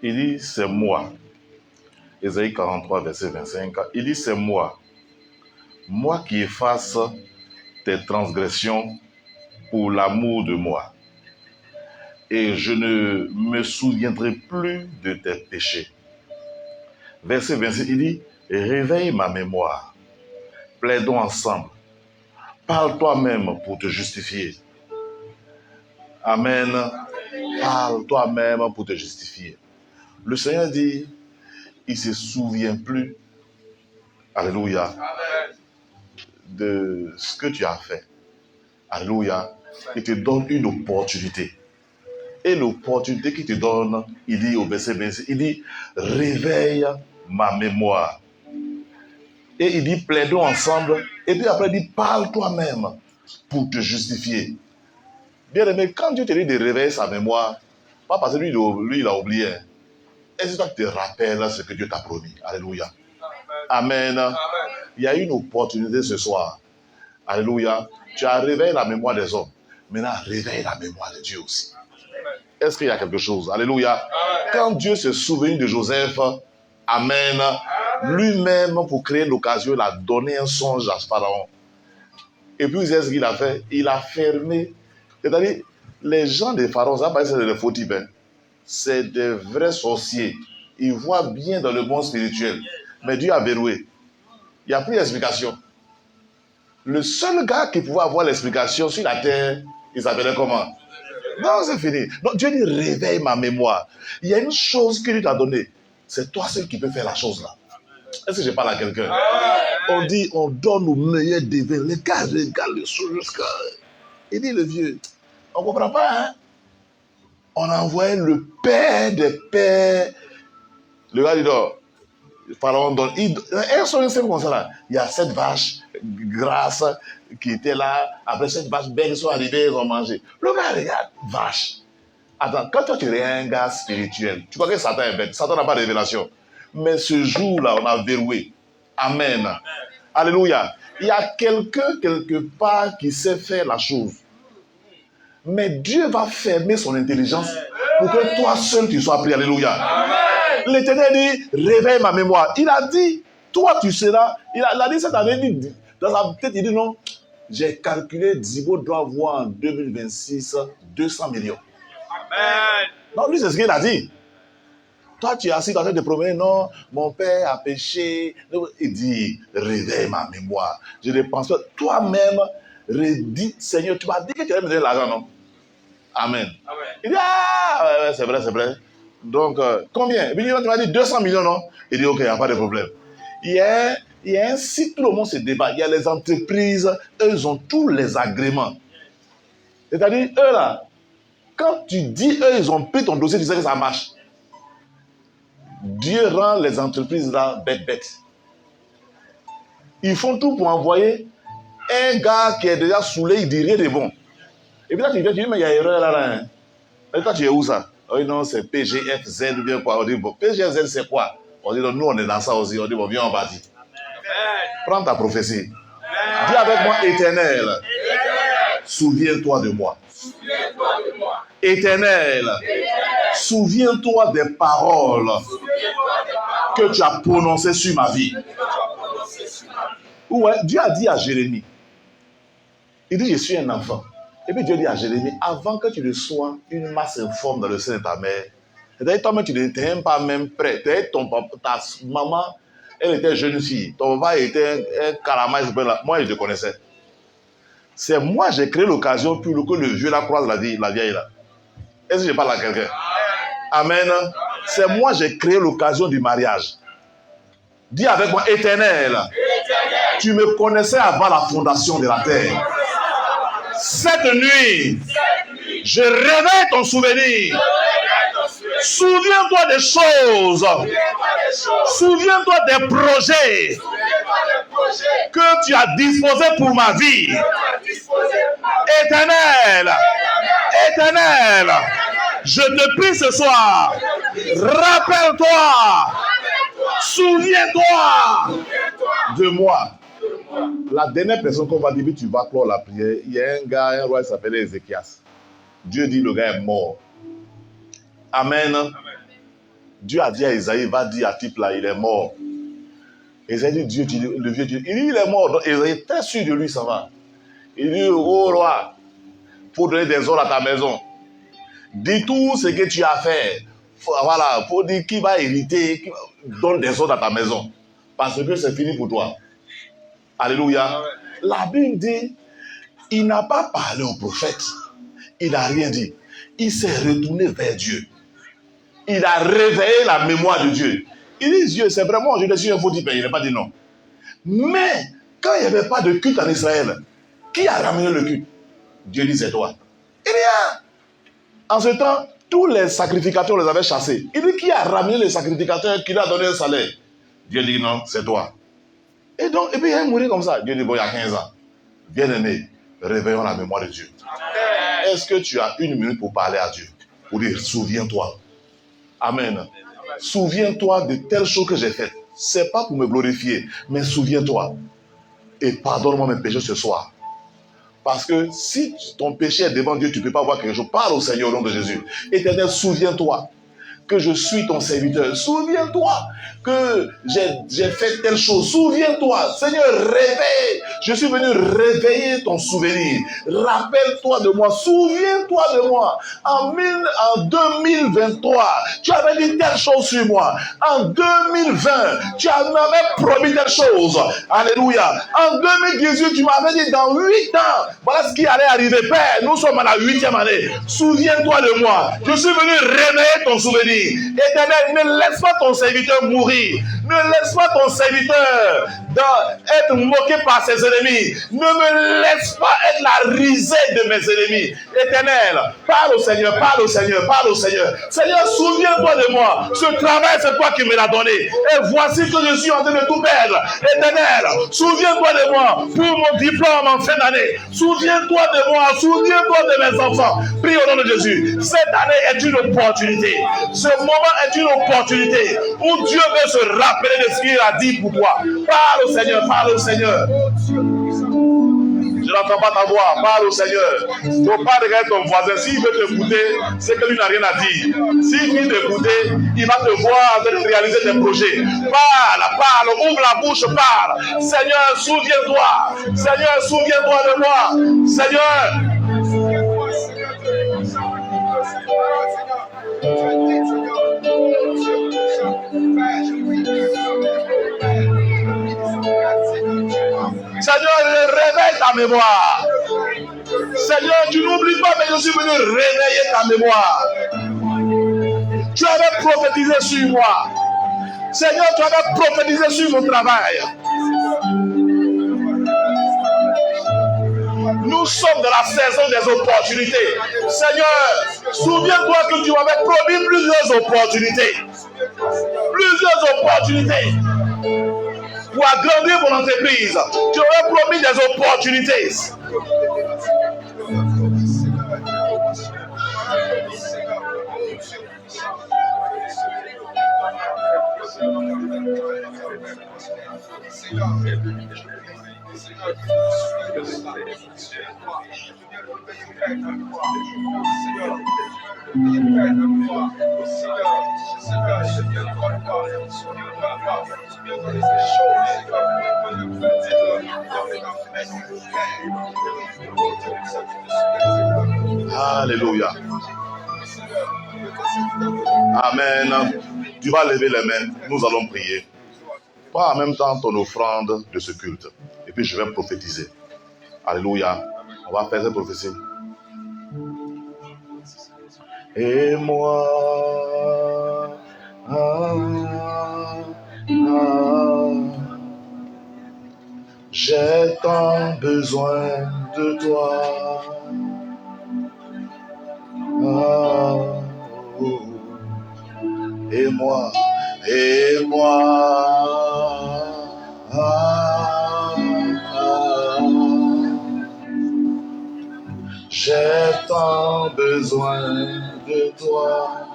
il dit, c'est moi. Ésaïe 43, verset 25, il dit, c'est moi qui efface tes transgressions pour l'amour de moi. et je ne me souviendrai plus de tes péchés. Verset 26, il dit, réveille ma mémoire, plaidons ensemble, parle toi-même pour te justifier. Amen. Parle toi-même pour te justifier. Le Seigneur dit, il ne se souvient plus, alléluia, de ce que tu as fait. Alléluia. Il te donne une opportunité. Et l'opportunité qu'il te donne, il dit au verset 26, il dit, réveille ma mémoire. Et il dit, plaidons ensemble. Et puis après, il dit, parle toi-même pour te justifier. Bien aimé, quand Dieu te dit de réveiller sa mémoire, pas parce que lui il a oublié. Est-ce que toi tu te rappelles ce que Dieu t'a promis? Alléluia. Amen. Amen. Il y a une opportunité ce soir. Alléluia. Tu as réveillé la mémoire des hommes. Maintenant, réveille la mémoire de Dieu aussi. Est-ce qu'il y a quelque chose? Alléluia. Amen. Quand Dieu se souvient de Joseph, amen, lui-même, pour créer l'occasion, il a donné un songe à Pharaon. Et puis, qu'est-ce qu'il a fait? Il a fermé. C'est-à-dire, les gens de Pharaon, ça paraît c'est des faux types. Hein. C'est des vrais sorciers. Ils voient bien dans le monde spirituel. Mais Dieu a verrouillé. Il n'y a plus d'explication. Le seul gars qui pouvait avoir l'explication sur la terre, il s'appelait comment? Non, c'est fini. Donc Dieu dit, réveille ma mémoire. Il y a une chose que Dieu t'a donnée. C'est toi seul qui peux faire la chose là. Est-ce que je parle à quelqu'un? On dit, on donne aux meilleurs devins. Les gars regardent le sous jusqu'à... Il dit, le vieux, on ne comprend pas, hein? On a envoyé le père des pères. Le gars dit, non, Pharaon donne. Elles sont comme ça là. Il y a 7 vaches grasses qui étaient là. Après 7 vaches belles sont arrivées, ils ont mangé. Le gars regarde, vache. Attends, quand toi tu es un gars spirituel, tu crois que Satan est bête. Satan n'a pas de révélation. Mais ce jour-là, on a verrouillé. Amen. Amen. Alléluia. Il y a quelqu'un quelque part qui sait faire la chose. Mais Dieu va fermer son intelligence pour que toi seul tu sois pris. Alléluia. L'Éternel dit, réveille ma mémoire. Il a dit, toi tu seras. Il a dit cette année, dans sa tête, il dit non, j'ai calculé, Zibo doit avoir en 2026 200 millions. Amen. Non, lui c'est ce qu'il a dit. Toi tu es assis dans cette promener, non, mon père a péché. Il dit, réveille ma mémoire. Je ne pense pas. Toi-même, redis, Seigneur, tu m'as dit que tu allais me donner l'argent, non? Amen. Amen. Il dit, ah, ouais, c'est vrai, c'est vrai. Donc, combien? Il dit, tu m'as dit 200 millions, non? Il dit, ok, il n'y a pas de problème. Il y a un site, tout le monde se débat. Il y a les entreprises, eux, ils ont tous les agréments. C'est-à-dire, eux, là, quand tu dis, eux, ils ont pris ton dossier, tu sais que ça marche. Dieu rend les entreprises, là, bêtes. Ils font tout pour envoyer un gars qui est déjà saoulé, il dit rien de bon. Et puis là, tu dis, mais il y a erreur là. Hein. Et toi, tu es où ça? Oh non, c'est PGFZ ou bien quoi? On dit, bon, PGFZ, c'est quoi? On dit, non, nous, on est dans ça aussi. On dit, bon, viens, on va dire. Prends ta prophétie. Dis avec moi, Éternel. Souviens-toi de moi. Éternel. Souviens-toi des paroles que tu as prononcées sur ma vie. Ouais, Dieu a dit à Jérémie, il dit, je suis un enfant. Et puis Dieu dit à Jérémie, avant que tu ne sois une masse informe dans le sein de ta mère, c'est-à-dire toi-même, tu n'étais même pas même prêt. Ta maman, elle était jeune fille. Ton papa était un caramel. Moi, je te connaissais. C'est moi, j'ai créé l'occasion pour que le vieux la croise la vieille là. Est-ce que je parle à quelqu'un? Amen. C'est moi, j'ai créé l'occasion du mariage. Dis avec moi, Éternel. Tu me connaissais avant la fondation de la terre. Cette nuit, je réveille ton souvenir. Souviens-toi des choses. Souviens-toi des projets que tu as disposés pour ma vie. Éternel, Éternel, je te prie ce soir, rappelle-toi, souviens-toi de moi. La dernière personne qu'on va dire, tu vas clore la prière, il y a un gars, un roi qui s'appelait Ézéchias. Dieu dit le gars est mort. Amen. Amen. Dieu a dit à Isaïe, va dire à type là, il est mort. Isaïe dit, le vieux Dieu, il dit, il est mort. Donc Isaïe est très sûr de lui, ça va. Il dit, oh roi, pour donner des ordres à ta maison. Dis tout ce que tu as fait. Voilà, pour dire qui va hériter, qui donne des ordres à ta maison. Parce que c'est fini pour toi. Alléluia. La Bible dit, il n'a pas parlé au prophète. Il n'a rien dit. Il s'est retourné vers Dieu. Il a réveillé la mémoire de Dieu. Il dit, Dieu, c'est vraiment, je suis un faux type. Il n'a pas dit non. Mais, quand il n'y avait pas de culte en Israël, qui a ramené le culte? Dieu dit, c'est toi. Il dit, ah. En ce temps, tous les sacrificateurs les avaient chassés. Il dit, qui a ramené les sacrificateurs, qui lui a donné un salaire? Dieu dit, non, c'est toi. Et donc, et puis il est mourir comme ça. Dieu dit, bon, il y a 15 ans. Bien-aimé, réveillons la mémoire de Dieu. Est-ce que tu as une minute pour parler à Dieu? Pour dire, souviens-toi. Amen. Souviens-toi de telles choses que j'ai faites. Ce n'est pas pour me glorifier, mais souviens-toi. Et pardonne-moi mes péchés ce soir. Parce que si ton péché est devant Dieu, tu ne peux pas voir quelque chose. Parle au Seigneur au nom de Jésus. Éternel, souviens-toi que je suis ton serviteur. Souviens-toi que j'ai fait telle chose. Souviens-toi, Seigneur, réveille. Je suis venu réveiller ton souvenir. Rappelle-toi de moi. Souviens-toi de moi. En 2023, tu avais dit telle chose sur moi. En 2020, tu m'avais promis telle chose. Alléluia. En 2018, tu m'avais dit dans 8 ans, voilà ce qui allait arriver. Père, nous sommes à la 8e année. Souviens-toi de moi. Je suis venu réveiller ton souvenir. Éternel, ne laisse pas ton serviteur mourir. Ne laisse pas ton serviteur être moqué par ses ennemis. Ne me laisse pas être la risée de mes ennemis. Éternel, parle au Seigneur, parle au Seigneur, parle au Seigneur. Seigneur, souviens-toi de moi. Ce travail, c'est toi qui me l'as donné. Et voici que je suis en train de tout perdre. Éternel, souviens-toi de moi pour mon diplôme en fin d'année. Souviens-toi de moi, souviens-toi de mes enfants. Prie au nom de Jésus. Cette année est une opportunité. Ce moment est une opportunité où Dieu veut se rappeler de ce qu'il a dit pour toi. Parle au Seigneur, parle au Seigneur. Je n'entends pas ta voix, parle au Seigneur. Il ne faut pas regarder ton voisin. S'il veut t'écouter, c'est que lui n'a rien à dire. S'il veut t'écouter, il va te voir en train de réaliser tes projets. Parle, parle, ouvre la bouche, parle. Seigneur, souviens-toi. Seigneur, souviens-toi de moi. Seigneur. Seigneur, réveille ta mémoire. Seigneur, tu n'oublies pas, mais je suis venu réveiller ta mémoire. Tu avais prophétisé sur moi. Seigneur, tu avais prophétisé sur mon travail. Nous sommes dans la saison des opportunités. Seigneur, souviens-toi que tu m'avais promis plusieurs opportunités. Plusieurs opportunités. Pour agrandir mon entreprise. Tu m'avais promis des opportunités. Alléluia. Amen. Tu vas lever les mains. Nous allons prier. Prends en même temps ton offrande de ce culte. Et puis je vais prophétiser. Alléluia. On va faire cette prophétie. Et moi, j'ai tant besoin de toi. Et moi, j'ai tant besoin de toi.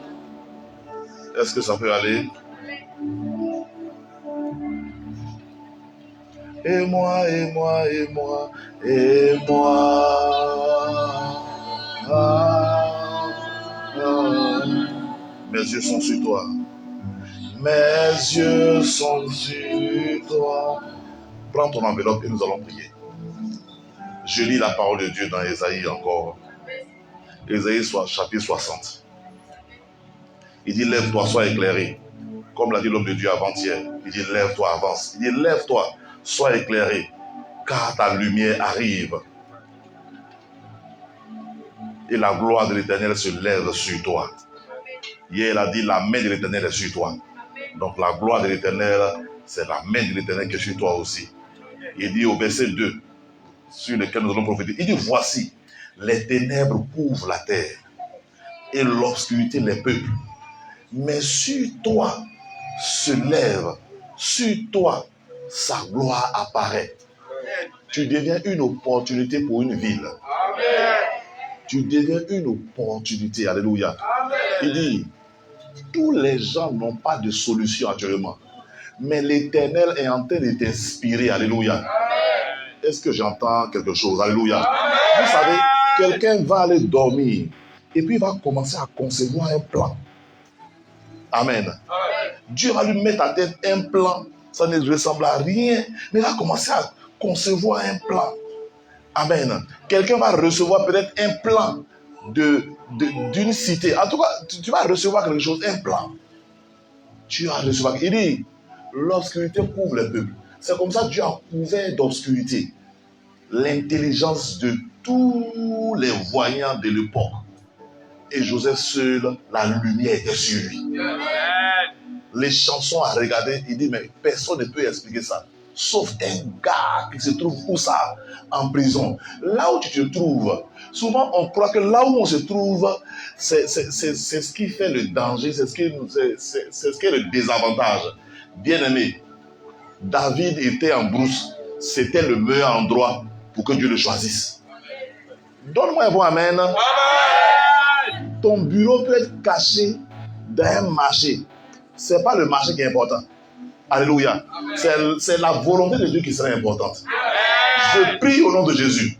Est-ce que ça peut aller? Et moi. Mes yeux sont sur toi. Mes yeux sont sur toi. Prends ton enveloppe et nous allons prier. Je lis la parole de Dieu dans Ésaïe encore. Ésaïe chapitre 60. Il dit, lève-toi, sois éclairé. Comme l'a dit l'homme de Dieu avant-hier. Il dit, lève-toi, avance. Il dit, lève-toi, sois éclairé, car ta lumière arrive. Et la gloire de l'Éternel se lève sur toi. Hier, il a dit, la main de l'Éternel est sur toi. Donc la gloire de l'Éternel, c'est la main de l'Éternel qui est sur toi aussi. Il dit au verset 2, sur lequel nous allons prophétiser, il dit, voici, les ténèbres couvrent la terre et l'obscurité les peuples. Mais sur toi se lève, sur toi sa gloire apparaît. Tu deviens une opportunité pour une ville. Tu deviens une opportunité. Alléluia. Il dit, tous les gens n'ont pas de solution actuellement. Mais l'Éternel est en train de t'inspirer. Alléluia. Est-ce que j'entends quelque chose? Alléluia. Vous savez, quelqu'un va aller dormir et puis il va commencer à concevoir un plan. Amen. Dieu va lui mettre à tête un plan. Ça ne ressemble à rien, mais il va commencer à concevoir un plan. Amen. Quelqu'un va recevoir peut-être un plan d'une cité. En tout cas, tu vas recevoir quelque chose, un plan. Tu vas recevoir. Il dit, l'obscurité couvre les peuples. C'est comme ça que Dieu a couvert d'obscurité l'intelligence de tous les voyants de l'époque. Et Joseph seul, la lumière était sur lui. Les chansons à regarder, il dit, mais personne ne peut expliquer ça. Sauf un gars qui se trouve où ça? En prison. Là où tu te trouves, souvent on croit que là où on se trouve, c'est ce qui fait le danger, c'est ce qui est le désavantage. Bien-aimé, David était en brousse. C'était le meilleur endroit pour que Dieu le choisisse. Donne-moi un bon amen. Ton bureau peut être caché dans un marché. Ce n'est pas le marché qui est important. Alléluia. C'est la volonté de Dieu qui sera importante. Je prie au nom de Jésus.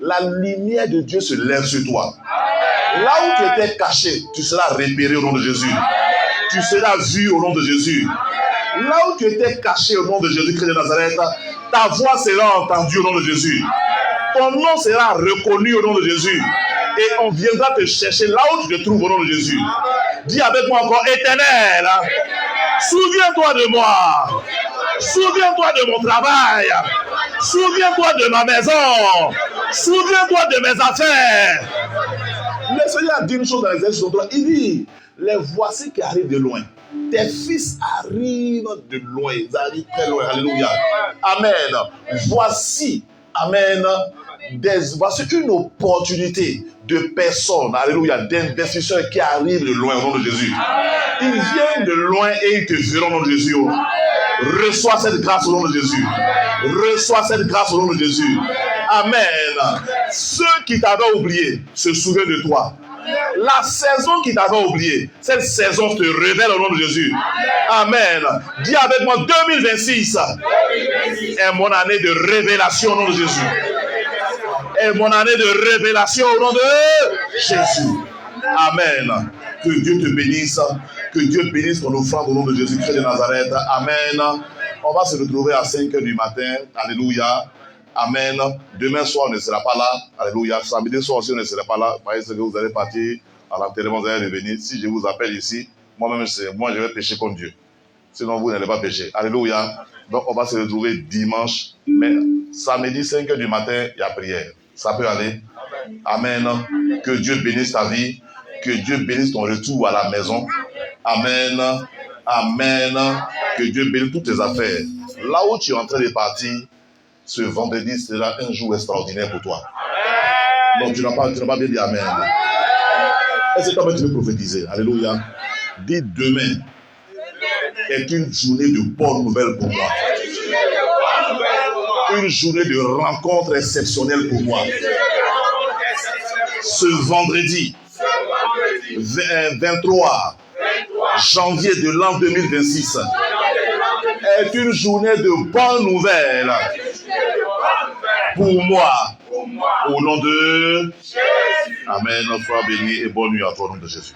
La lumière de Dieu se lève sur toi. Là où tu étais caché, tu seras repéré au nom de Jésus. Tu seras vu au nom de Jésus. Là où tu étais caché au nom de Jésus-Christ de Nazareth, ta voix sera entendue au nom de Jésus. Ton nom sera reconnu au nom de Jésus. Et on viendra te chercher là où tu te trouves au nom de Jésus. Dis avec moi encore, Éternel, souviens-toi de moi. Souviens-toi de mon travail. Souviens-toi de ma maison. Souviens-toi de mes affaires. Le Seigneur a dit une chose dans les Exode. Il dit, les voici qui arrivent de loin. Tes fils arrivent de loin. Ils arrivent très loin. Alléluia. Amen. Voici, amen, voici une opportunité de personnes, alléluia, d'investisseurs qui arrivent de loin au nom de Jésus. Ils viennent de loin et ils te verront au nom de Jésus. Reçois cette grâce au nom de Jésus. Reçois cette grâce au nom de Jésus. Amen. Ceux qui t'avaient oublié se souviennent de toi. La saison qui t'avait oublié, cette saison te révèle au nom de Jésus. Amen. Dis avec moi, 2026 est mon année de révélation au nom de Jésus. Est mon année de révélation au nom de Jésus. Amen. Que Dieu te bénisse. Que Dieu bénisse ton offrande au nom de Jésus-Christ de Nazareth. Amen. On va se retrouver à 5h du matin. Alléluia. Amen. Demain soir, on ne sera pas là. Alléluia. Samedi soir aussi, on ne sera pas là. Parce que vous allez partir à l'enterrement, vous allez revenir. Si je vous appelle ici, moi-même, je vais pécher contre Dieu. Sinon, vous n'allez pas pécher. Alléluia. Donc, on va se retrouver dimanche. Mais samedi, 5h du matin, il y a prière. Ça peut aller. Amen. Que Dieu bénisse ta vie. Que Dieu bénisse ton retour à la maison. Amen. Amen. Que Dieu bénisse toutes tes affaires. Là où tu es en train de partir, ce vendredi sera un jour extraordinaire pour toi. Donc tu n'as pas bien dit Amen. Est-ce que toi tu veux prophétiser? Alléluia. Dis demain est une journée de bonnes nouvelles pour moi. Une journée de rencontre exceptionnelle pour moi. Ce vendredi 23 janvier de l'an 2026 est une journée de bonnes nouvelles pour moi. Au nom de Jésus. Amen. Sois béni et bonne nuit à toi au nom de Jésus.